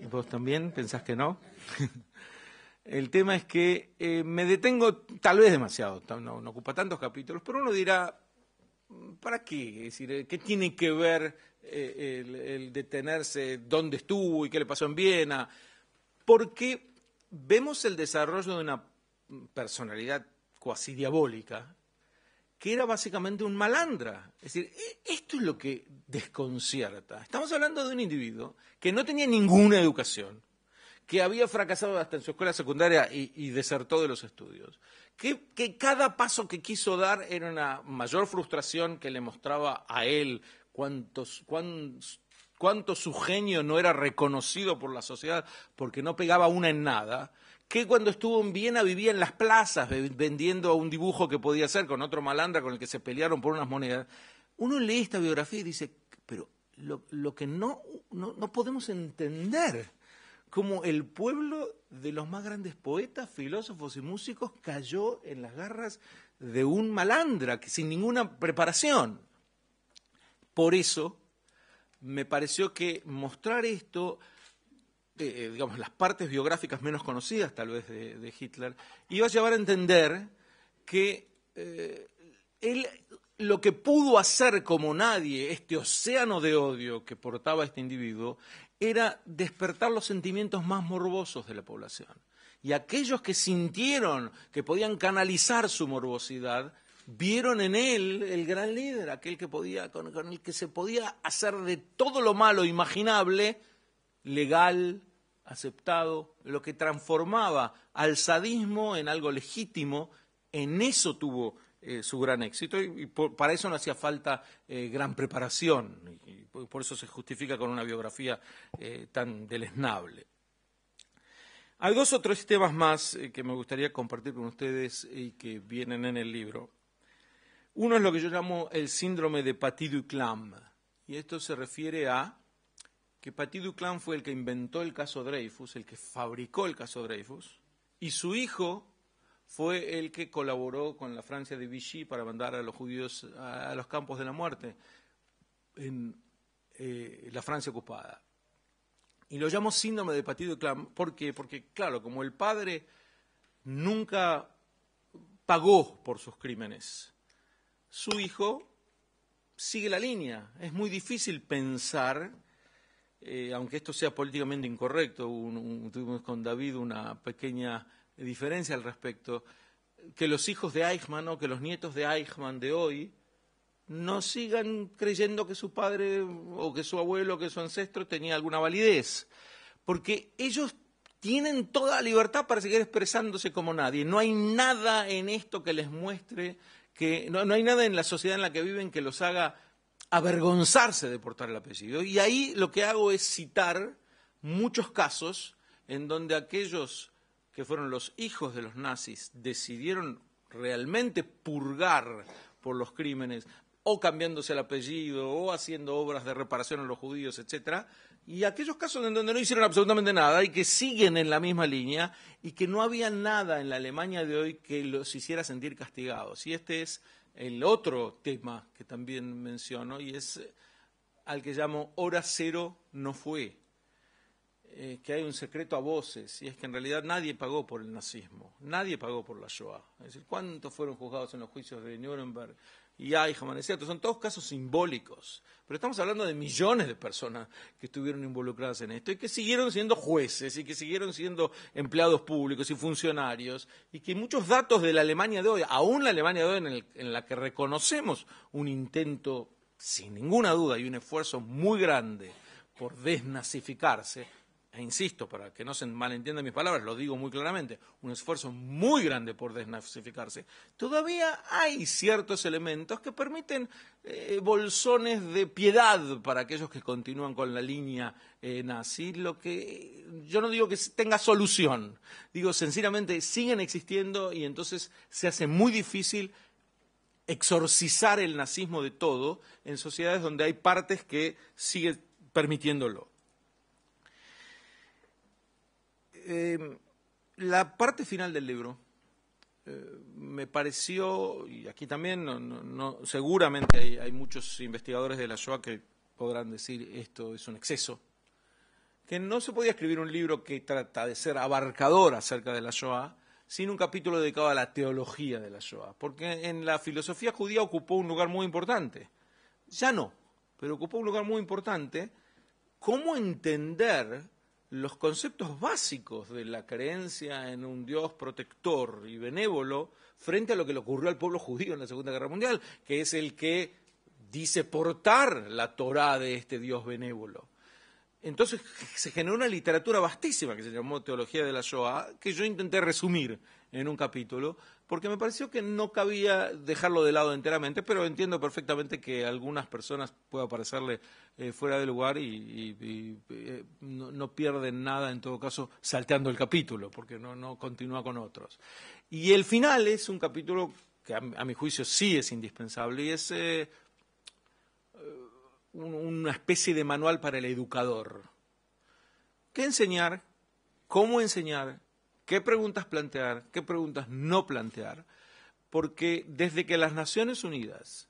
¿Vos también pensás que no? El tema es que me detengo tal vez demasiado, no ocupa tantos capítulos, pero uno dirá, ¿para qué? Es decir, ¿qué tiene que ver el detenerse dónde estuvo y qué le pasó en Viena? Porque vemos el desarrollo de una personalidad cuasi diabólica, que era básicamente un malandra. Es decir, esto es lo que desconcierta. Estamos hablando de un individuo que no tenía ninguna educación, que había fracasado hasta en su escuela secundaria y desertó de los estudios, que cada paso que quiso dar era una mayor frustración que le mostraba a él cuánto su genio no era reconocido por la sociedad porque no pegaba una en nada, que cuando estuvo en Viena vivía en las plazas vendiendo un dibujo que podía hacer con otro malandra con el que se pelearon por unas monedas. Uno lee esta biografía y dice, pero lo que no podemos entender, cómo el pueblo de los más grandes poetas, filósofos y músicos cayó en las garras de un malandra sin ninguna preparación. Por eso me pareció que mostrar esto, digamos, las partes biográficas menos conocidas tal vez de Hitler, iba a llevar a entender que él lo que pudo hacer como nadie, este océano de odio que portaba este individuo, era despertar los sentimientos más morbosos de la población. Y aquellos que sintieron que podían canalizar su morbosidad, vieron en él el gran líder, aquel que podía, con el que se podía hacer de todo lo malo imaginable, legal, aceptado, lo que transformaba al sadismo en algo legítimo. En eso tuvo su gran éxito, y para eso no hacía falta gran preparación, y por eso se justifica con una biografía tan deleznable. Hay dos o tres temas más que me gustaría compartir con ustedes y que vienen en el libro. Uno es lo que yo llamo el síndrome de Paty-Duclam, y esto se refiere a que Paty-Duclam fue el que inventó el caso Dreyfus, el que fabricó el caso Dreyfus, y su hijo fue el que colaboró con la Francia de Vichy para mandar a los judíos a los campos de la muerte en la Francia ocupada. Y lo llamo síndrome de Paty-Duclam. ¿Por qué? Porque, claro, como el padre nunca pagó por sus crímenes, su hijo sigue la línea. Es muy difícil pensar, aunque esto sea políticamente incorrecto, tuvimos con David una pequeña diferencia al respecto, que los hijos de Eichmann o que los nietos de Eichmann de hoy no sigan creyendo que su padre o que su abuelo o que su ancestro tenía alguna validez, porque ellos tienen toda la libertad para seguir expresándose como nadie. No hay nada en esto que les muestre que no hay nada en la sociedad en la que viven que los haga avergonzarse de portar el apellido. Y ahí lo que hago es citar muchos casos en donde aquellos que fueron los hijos de los nazis decidieron realmente purgar por los crímenes, o cambiándose el apellido, o haciendo obras de reparación a los judíos, etcétera, y aquellos casos en donde no hicieron absolutamente nada y que siguen en la misma línea y que no había nada en la Alemania de hoy que los hiciera sentir castigados. Y este es el otro tema que también menciono, y es al que llamo hora cero no fue. Que hay un secreto a voces, y es que en realidad nadie pagó por el nazismo, nadie pagó por la Shoah. Es decir, ¿cuántos fueron juzgados en los juicios de Nuremberg y Eichmann? Es cierto, son todos casos simbólicos, pero estamos hablando de millones de personas que estuvieron involucradas en esto y que siguieron siendo jueces y que siguieron siendo empleados públicos y funcionarios, y que muchos datos de la Alemania de hoy, aún la Alemania de hoy en la que reconocemos un intento, sin ninguna duda, y un esfuerzo muy grande por desnazificarse, e insisto, para que no se malentiendan mis palabras, lo digo muy claramente, un esfuerzo muy grande por desnazificarse, todavía hay ciertos elementos que permiten bolsones de piedad para aquellos que continúan con la línea nazi. Lo que yo no digo que tenga solución, digo sencillamente siguen existiendo, y entonces se hace muy difícil exorcizar el nazismo de todo en sociedades donde hay partes que siguen permitiéndolo. La parte final del libro me pareció, y aquí también seguramente hay muchos investigadores de la Shoah que podrán decir esto es un exceso, que no se podía escribir un libro que trata de ser abarcador acerca de la Shoah sin un capítulo dedicado a la teología de la Shoah, porque en la filosofía judía ocupó un lugar muy importante. Ya no, pero ocupó un lugar muy importante. ¿Cómo entender los conceptos básicos de la creencia en un Dios protector y benévolo frente a lo que le ocurrió al pueblo judío en la Segunda Guerra Mundial, que es el que dice portar la Torá de este Dios benévolo? Entonces se generó una literatura vastísima que se llamó Teología de la Shoah, que yo intenté resumir en un capítulo, porque me pareció que no cabía dejarlo de lado enteramente, pero entiendo perfectamente que a algunas personas pueda parecerle fuera de lugar y no pierden nada, en todo caso, salteando el capítulo, porque no continúa con otros. Y el final es un capítulo que a mi juicio sí es indispensable, y es una especie de manual para el educador. ¿Qué enseñar? ¿Cómo enseñar? ¿Qué preguntas plantear? ¿Qué preguntas no plantear? Porque desde que las Naciones Unidas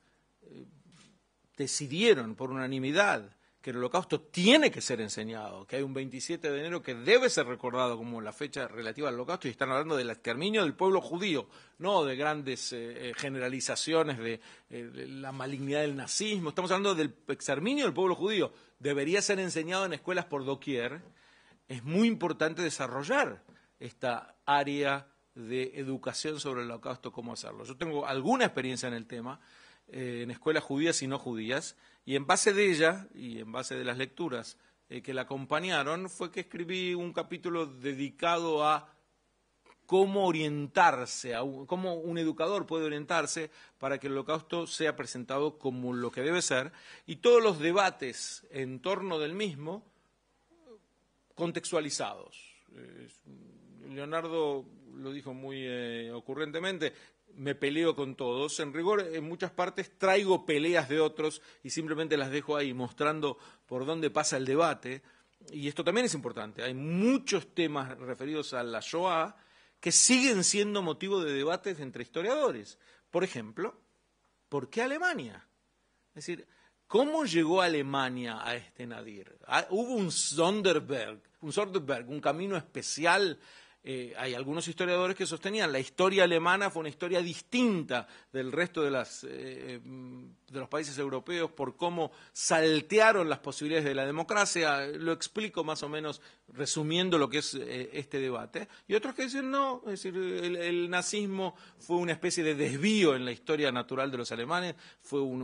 decidieron por unanimidad que el Holocausto tiene que ser enseñado, que hay un 27 de enero que debe ser recordado como la fecha relativa al Holocausto, y están hablando del exterminio del pueblo judío, no de grandes generalizaciones de la malignidad del nazismo, estamos hablando del exterminio del pueblo judío, debería ser enseñado en escuelas por doquier. Es muy importante desarrollar esta área de educación sobre el Holocausto, cómo hacerlo. Yo tengo alguna experiencia en el tema, en escuelas judías y no judías, y en base de ella, y en base de las lecturas que la acompañaron, fue que escribí un capítulo dedicado a cómo orientarse, cómo un educador puede orientarse para que el Holocausto sea presentado como lo que debe ser, y todos los debates en torno del mismo contextualizados. Leonardo lo dijo muy ocurrentemente, me peleo con todos. En rigor, en muchas partes traigo peleas de otros y simplemente las dejo ahí, mostrando por dónde pasa el debate. Y esto también es importante. Hay muchos temas referidos a la Shoah que siguen siendo motivo de debates entre historiadores. Por ejemplo, ¿por qué Alemania? Es decir, ¿cómo llegó Alemania a este nadir? Hubo un Sonderberg, un camino especial. Hay algunos historiadores que sostenían la historia alemana fue una historia distinta del resto de los países europeos por cómo saltearon las posibilidades de la democracia. Lo explico más o menos resumiendo lo que es este debate. Y otros que dicen no, es decir, el nazismo fue una especie de desvío en la historia natural de los alemanes, fue un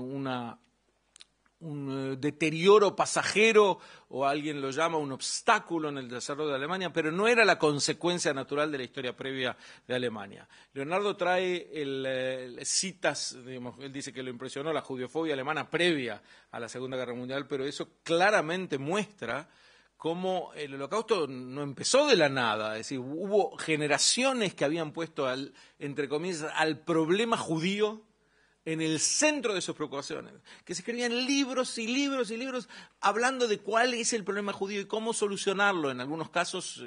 un deterioro pasajero, o alguien lo llama un obstáculo en el desarrollo de Alemania, pero no era la consecuencia natural de la historia previa de Alemania. Leonardo trae citas, digamos, él dice que lo impresionó la judiofobia alemana previa a la Segunda Guerra Mundial, pero eso claramente muestra cómo el Holocausto no empezó de la nada, es decir, hubo generaciones que habían puesto entre comillas, al problema judío en el centro de sus preocupaciones, que se escribían libros y libros y libros hablando de cuál es el problema judío y cómo solucionarlo, en algunos casos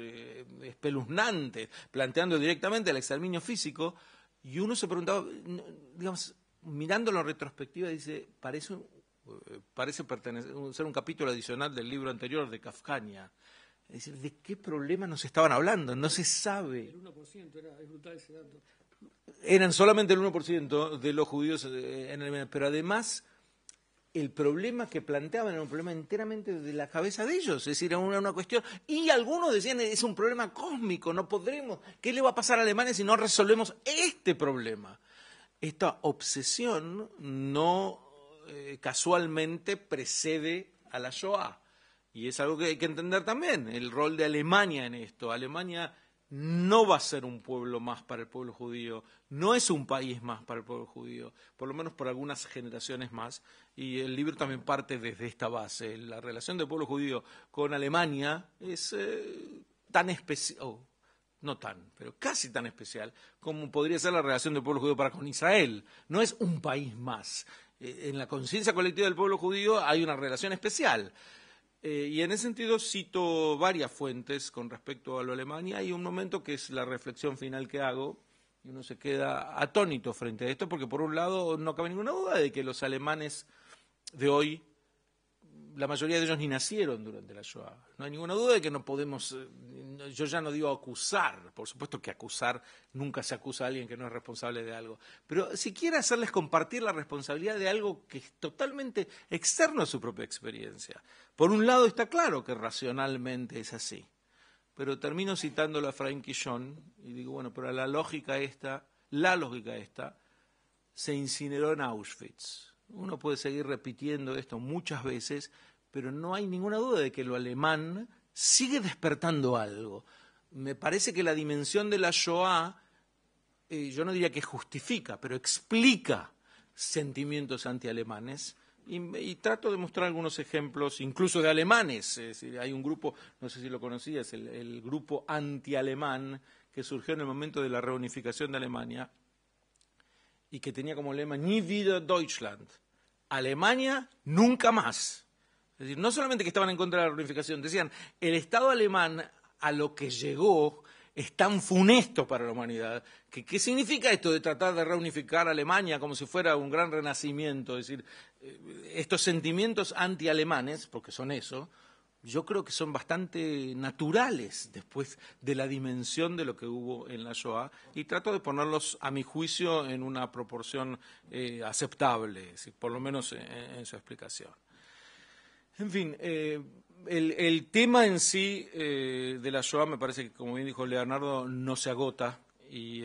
espeluznantes, planteando directamente el exterminio físico, y uno se preguntaba, digamos, mirándolo en retrospectiva, dice, parece ser un capítulo adicional del libro anterior de Kafkania. Es decir, ¿de qué problema nos estaban hablando? No se sabe. El 1% es brutal ese dato. Eran solamente el 1% de los judíos en Alemania, pero además el problema que planteaban era un problema enteramente de la cabeza de ellos, es decir, era una cuestión, y algunos decían, es un problema cósmico, no podremos, ¿qué le va a pasar a Alemania si no resolvemos este problema? Esta obsesión no casualmente precede a la Shoah, y es algo que hay que entender también, el rol de Alemania en esto. Alemania no va a ser un pueblo más para el pueblo judío, no es un país más para el pueblo judío, por lo menos por algunas generaciones más, y el libro también parte desde esta base. La relación del pueblo judío con Alemania es tan especial, no tan, pero casi tan especial, como podría ser la relación del pueblo judío para con Israel. No es un país más. En la conciencia colectiva del pueblo judío hay una relación especial. Y en ese sentido cito varias fuentes con respecto a lo Alemania. Hay un momento que es la reflexión final que hago, y uno se queda atónito frente a esto, porque por un lado no cabe ninguna duda de que los alemanes de hoy, la mayoría de ellos ni nacieron durante la Shoah. No hay ninguna duda de que no podemos, yo ya no digo acusar, por supuesto que acusar, nunca se acusa a alguien que no es responsable de algo, pero siquiera hacerles compartir la responsabilidad de algo que es totalmente externo a su propia experiencia. Por un lado está claro que racionalmente es así, pero termino citándolo a Efraín Quillón y digo, bueno, pero la lógica esta se incineró en Auschwitz. Uno puede seguir repitiendo esto muchas veces, pero no hay ninguna duda de que lo alemán sigue despertando algo. Me parece que la dimensión de la Shoah, yo no diría que justifica, pero explica sentimientos antialemanes. Y trato de mostrar algunos ejemplos, incluso de alemanes. Es decir, hay un grupo, no sé si lo conocías, el grupo antialemán, que surgió en el momento de la reunificación de Alemania, y que tenía como lema Nie wieder Deutschland, Alemania nunca más. Es decir, no solamente que estaban en contra de la reunificación, decían, el Estado alemán a lo que llegó es tan funesto para la humanidad. ¿Qué significa esto de tratar de reunificar a Alemania como si fuera un gran renacimiento? Es decir, estos sentimientos anti-alemanes, porque son eso, yo creo que son bastante naturales después de la dimensión de lo que hubo en la Shoah, y trato de ponerlos, a mi juicio, en una proporción aceptable, por lo menos en su explicación. En fin, el tema en sí de la Shoah me parece que, como bien dijo Leonardo, no se agota, y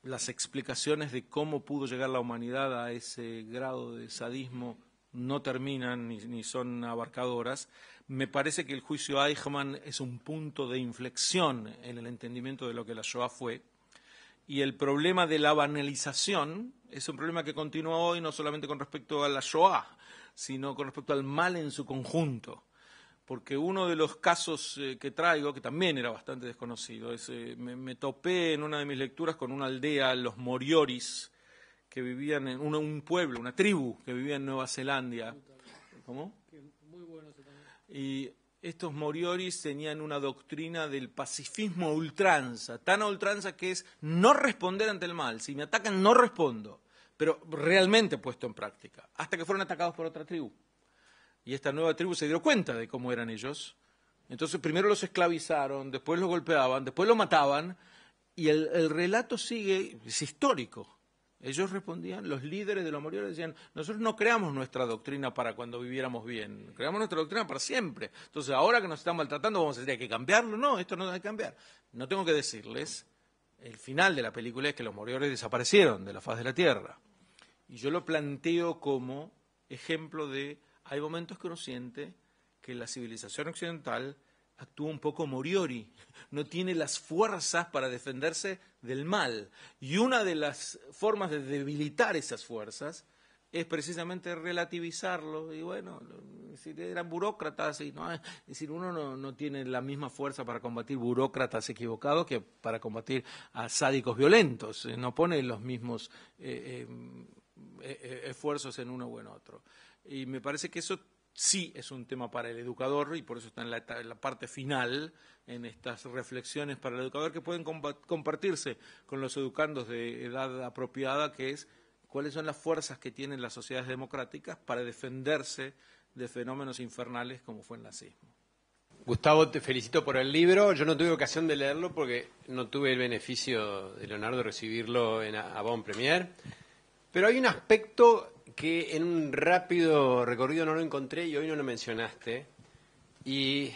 las explicaciones de cómo pudo llegar la humanidad a ese grado de sadismo no terminan ni son abarcadoras. Me parece que el juicio Eichmann es un punto de inflexión en el entendimiento de lo que la Shoah fue, y el problema de la banalización es un problema que continúa hoy no solamente con respecto a la Shoah, sino con respecto al mal en su conjunto. Porque uno de los casos que traigo, que también era bastante desconocido, es me topé en una de mis lecturas con una aldea, los Morioris, que vivían en un pueblo, una tribu que vivía en Nueva Zelanda. ¿Cómo? Muy bueno ese también. Y estos Morioris tenían una doctrina del pacifismo a ultranza, tan a ultranza que es no responder ante el mal. Si me atacan, no respondo, pero realmente puesto en práctica, hasta que fueron atacados por otra tribu. Y esta nueva tribu se dio cuenta de cómo eran ellos. Entonces primero los esclavizaron, después los golpeaban, después los mataban, y el relato sigue, es histórico. Ellos respondían, los líderes de los Morioris decían, nosotros no creamos nuestra doctrina para cuando viviéramos bien, creamos nuestra doctrina para siempre. Entonces ahora que nos están maltratando vamos a decir, hay que cambiarlo. No, esto no hay que cambiar. No tengo que decirles, el final de la película es que los Morioris desaparecieron de la faz de la Tierra. Y yo lo planteo como ejemplo de, hay momentos que uno siente que la civilización occidental actúa un poco Moriori, no tiene las fuerzas para defenderse del mal. Y una de las formas de debilitar esas fuerzas es precisamente relativizarlo. Y bueno, eran burócratas, y no, es decir, uno no tiene la misma fuerza para combatir burócratas equivocados que para combatir a sádicos violentos. No pone los mismos esfuerzos en uno o en otro. Y me parece que eso sí es un tema para el educador, y por eso está en la parte final, en estas reflexiones para el educador que pueden compartirse con los educandos de edad apropiada, que es cuáles son las fuerzas que tienen las sociedades democráticas para defenderse de fenómenos infernales como fue el nazismo. Gustavo, te felicito por el libro. Yo no tuve ocasión de leerlo porque no tuve el beneficio de Leonardo de recibirlo en Avant Premier, pero hay un aspecto que en un rápido recorrido no lo encontré y hoy no lo mencionaste, y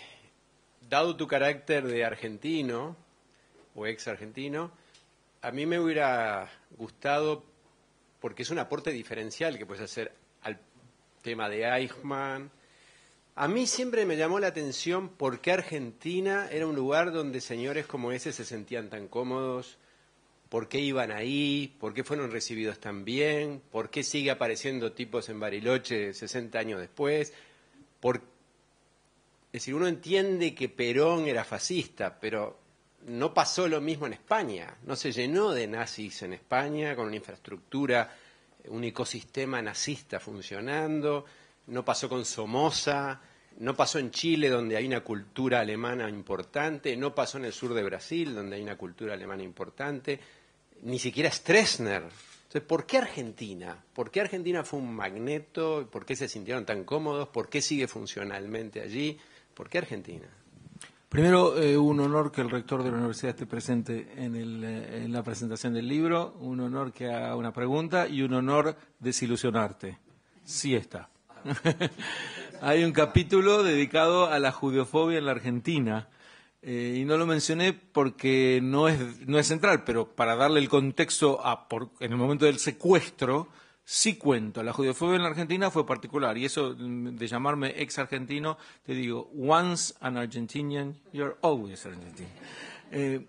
dado tu carácter de argentino o ex argentino, a mí me hubiera gustado, porque es un aporte diferencial que puedes hacer al tema de Eichmann. A mí siempre me llamó la atención por qué Argentina era un lugar donde señores como ese se sentían tan cómodos. ¿Por qué iban ahí? ¿Por qué fueron recibidos tan bien? ¿Por qué sigue apareciendo tipos en Bariloche 60 años después? Es decir, uno entiende que Perón era fascista, pero no pasó lo mismo en España. No se llenó de nazis en España con una infraestructura, un ecosistema nazista funcionando. No pasó con Somoza. No pasó en Chile, donde hay una cultura alemana importante. No pasó en el sur de Brasil, donde hay una cultura alemana importante. Ni siquiera Stroessner. Entonces, ¿por qué Argentina? ¿Por qué Argentina fue un magneto? ¿Por qué se sintieron tan cómodos? ¿Por qué sigue funcionalmente allí? ¿Por qué Argentina? Primero, un honor que el rector de la universidad esté presente en la presentación del libro, un honor que haga una pregunta y un honor desilusionarte. Sí está. Hay un capítulo dedicado a la judeofobia en la Argentina. Y no lo mencioné porque no es central, pero para darle el contexto en el momento del secuestro, sí cuento. La judeofobia en la Argentina fue particular, y eso de llamarme ex argentino, te digo, once an Argentinian, you're always Argentine.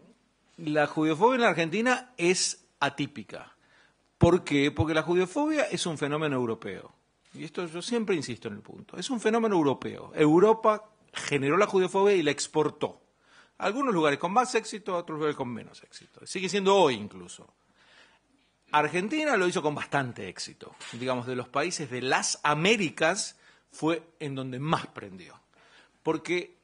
La judeofobia en la Argentina es atípica. ¿Por qué? Porque la judeofobia es un fenómeno europeo. Y esto yo siempre insisto en el punto. Es un fenómeno europeo. Europa generó la judeofobia y la exportó. Algunos lugares con más éxito, otros lugares con menos éxito. Sigue siendo hoy incluso. Argentina lo hizo con bastante éxito. Digamos, de los países de las Américas fue en donde más prendió. Porque,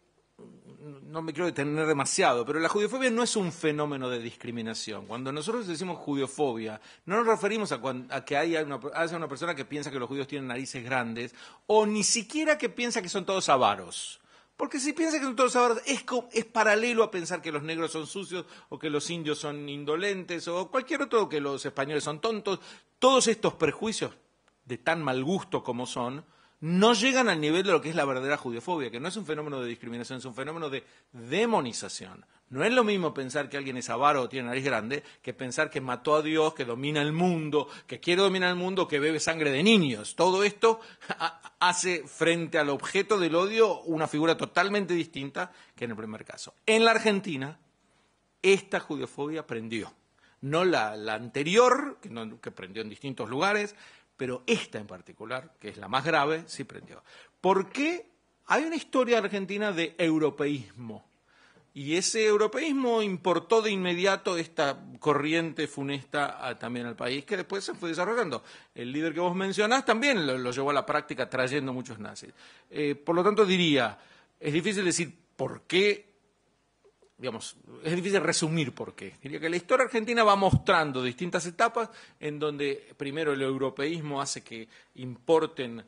no me quiero detener demasiado, pero la judeofobia no es un fenómeno de discriminación. Cuando nosotros decimos judeofobia, no nos referimos a que haya una persona que piensa que los judíos tienen narices grandes, o ni siquiera que piensa que son todos avaros. Porque si piensa que son todos avaros, es paralelo a pensar que los negros son sucios, o que los indios son indolentes, o cualquier otro, que los españoles son tontos. Todos estos prejuicios, de tan mal gusto como son, no llegan al nivel de lo que es la verdadera judeofobia, que no es un fenómeno de discriminación, es un fenómeno de demonización. No es lo mismo pensar que alguien es avaro o tiene nariz grande que pensar que mató a Dios, que domina el mundo, que quiere dominar el mundo, que bebe sangre de niños. Todo esto hace frente al objeto del odio una figura totalmente distinta que en el primer caso. En la Argentina, esta judeofobia prendió. No la anterior, que prendió en distintos lugares, pero esta en particular, que es la más grave, sí prendió. ¿Por qué? Hay una historia argentina de europeísmo. Y ese europeísmo importó de inmediato esta corriente funesta también al país, que después se fue desarrollando. El líder que vos mencionás también lo llevó a la práctica trayendo muchos nazis. Por lo tanto, diría, es difícil decir por qué, digamos, es difícil resumir por qué. Diría que la historia argentina va mostrando distintas etapas en donde primero el europeísmo hace que importen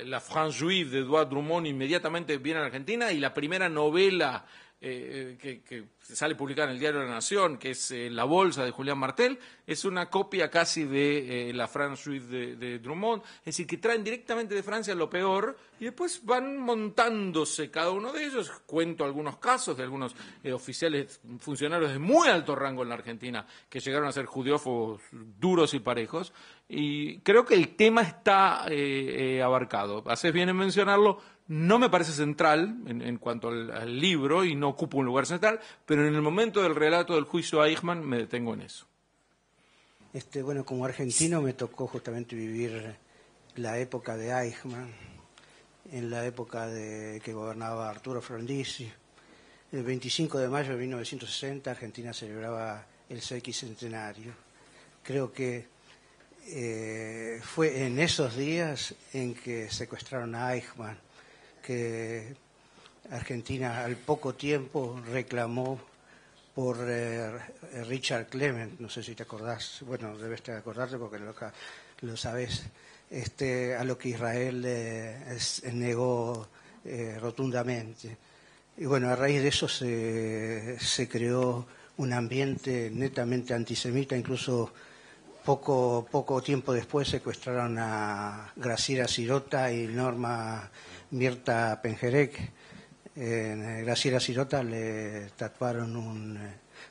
la France Juive de Edouard Drummond inmediatamente viene a la Argentina, y la primera novela que sale publicada en el Diario de la Nación, que es La Bolsa de Julián Martel, es una copia casi de La France Juive de Drummond, es decir, que traen directamente de Francia lo peor y después van montándose cada uno de ellos. Cuento algunos casos de algunos oficiales, funcionarios de muy alto rango en la Argentina que llegaron a ser judeófobos duros y parejos, y creo que el tema está abarcado. Haces bien en mencionarlo. No me parece central en cuanto al libro y no ocupa un lugar central, pero en el momento del relato del juicio a Eichmann me detengo en eso. Bueno, como argentino me tocó justamente vivir la época de Eichmann, en la época de que gobernaba Arturo Frondizi. El 25 de mayo de 1960 Argentina celebraba el sesquicentenario. Creo que fue en esos días en que secuestraron a Eichmann, que Argentina al poco tiempo reclamó por Richard Clement, no sé si te acordás, bueno, debes acordarte porque lo sabes, a lo que Israel negó rotundamente. Y bueno, a raíz de eso se creó un ambiente netamente antisemita, incluso poco tiempo después secuestraron a Graciela Sirota y Norma Mirta Pengerek. Graciela Sirota le tatuaron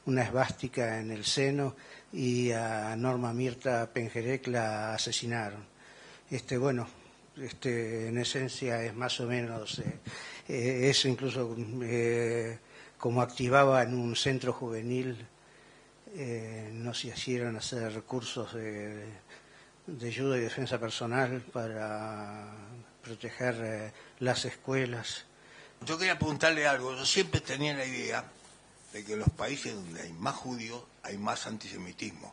una esvástica en el seno y a Norma Mirta Pengerek la asesinaron. En esencia es más o menos eso, incluso como activaba en un centro juvenil, no se hicieron hacer cursos de ayuda y defensa personal para proteger las escuelas. Yo quería preguntarle algo. Yo siempre tenía la idea de que en los países donde hay más judíos hay más antisemitismo.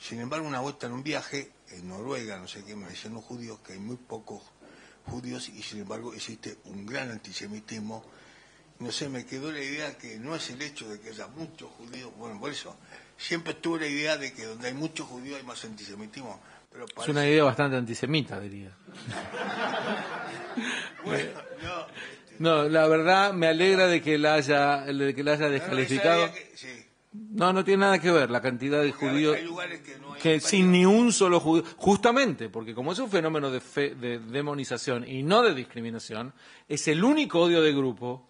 Sin embargo, una vuelta en un viaje en Noruega, no sé qué, me decían los judíos que hay muy pocos judíos y sin embargo existe un gran antisemitismo. No sé, me quedó la idea que no es el hecho de que haya muchos judíos, bueno, por eso siempre tuve la idea de que donde hay muchos judíos hay más antisemitismo. Pero parece... Es una idea bastante antisemita, diría. Bueno, no, la verdad me alegra de que la haya descalificado. No tiene nada que ver la cantidad de judíos hay lugares que no hay que sin ni un solo judío, justamente porque como es un fenómeno de demonización y no de discriminación, es el único odio de grupo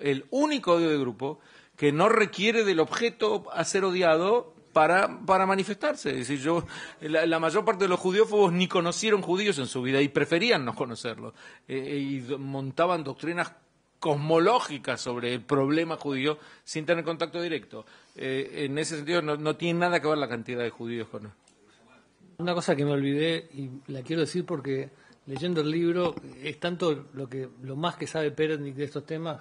que no requiere del objeto a ser odiado para manifestarse. Es decir, la mayor parte de los judiófobos ni conocieron judíos en su vida y preferían no conocerlos, y montaban doctrinas cosmológicas sobre el problema judío sin tener contacto directo. En ese sentido no tiene nada que ver la cantidad de judíos con... Una cosa que me olvidé y la quiero decir porque leyendo el libro es tanto lo más que sabe Peretnik de estos temas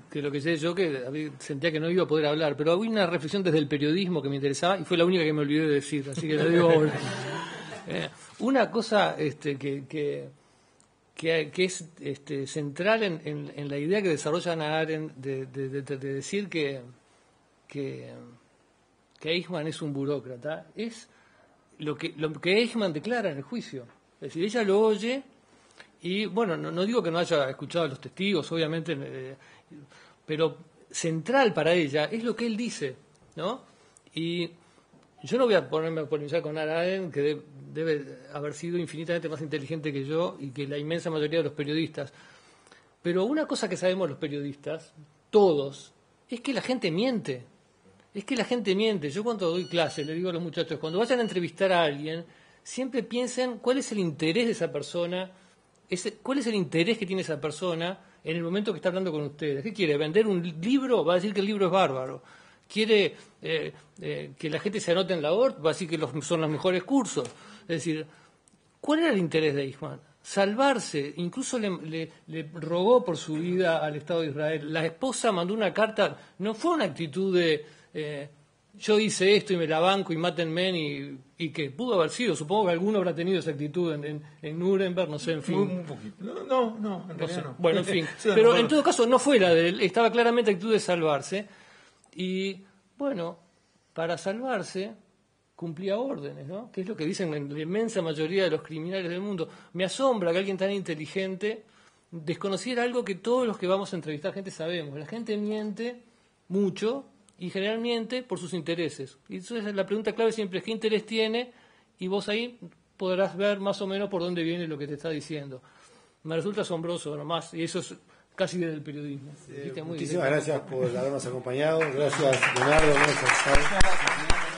que lo que sé yo, que sentía que no iba a poder hablar, pero había una reflexión desde el periodismo que me interesaba y fue la única que me olvidé de decir, así que la digo ahora. Una cosa que es central en la idea que desarrolla Hannah Arendt de decir que Eichmann es un burócrata, es lo que Eichmann declara en el juicio. Es decir, ella lo oye y, bueno, no digo que no haya escuchado a los testigos, obviamente, pero central para ella es lo que él dice, ¿no? Y yo no voy a ponerme a polemizar con Hannah Arendt, que debe haber sido infinitamente más inteligente que yo y que la inmensa mayoría de los periodistas. Pero una cosa que sabemos los periodistas, todos, es que la gente miente. Es que la gente miente. Yo cuando doy clase le digo a los muchachos, cuando vayan a entrevistar a alguien, siempre piensen cuál es el interés de esa persona, cuál es el interés que tiene esa persona en el momento que está hablando con ustedes. ¿Qué quiere? ¿Vender un libro? Va a decir que el libro es bárbaro. ¿Quiere que la gente se anote en la ORT? Va a decir que son los mejores cursos. Es decir, ¿cuál era el interés de Eichmann? Salvarse. Incluso le rogó por su vida al Estado de Israel. La esposa mandó una carta. No fue una actitud de yo hice esto y me la banco y mátenme y que pudo haber sido. Supongo que alguno habrá tenido esa actitud en Nuremberg, no sé, en fin. Un poquito. No, en realidad no. Bueno, en fin. Pero en todo caso no fue la de él. Estaba claramente actitud de salvarse. Y, bueno, para salvarse cumplía órdenes, ¿no? Que es lo que dicen la inmensa mayoría de los criminales del mundo. Me asombra que alguien tan inteligente desconociera algo que todos los que vamos a entrevistar gente sabemos. La gente miente mucho y generalmente por sus intereses. Y entonces la pregunta clave siempre es ¿qué interés tiene? Y vos ahí podrás ver más o menos por dónde viene lo que te está diciendo. Me resulta asombroso nomás, y eso es casi del periodismo. Muchísimas gracias por habernos acompañado. Gracias, Leonardo. Gracias.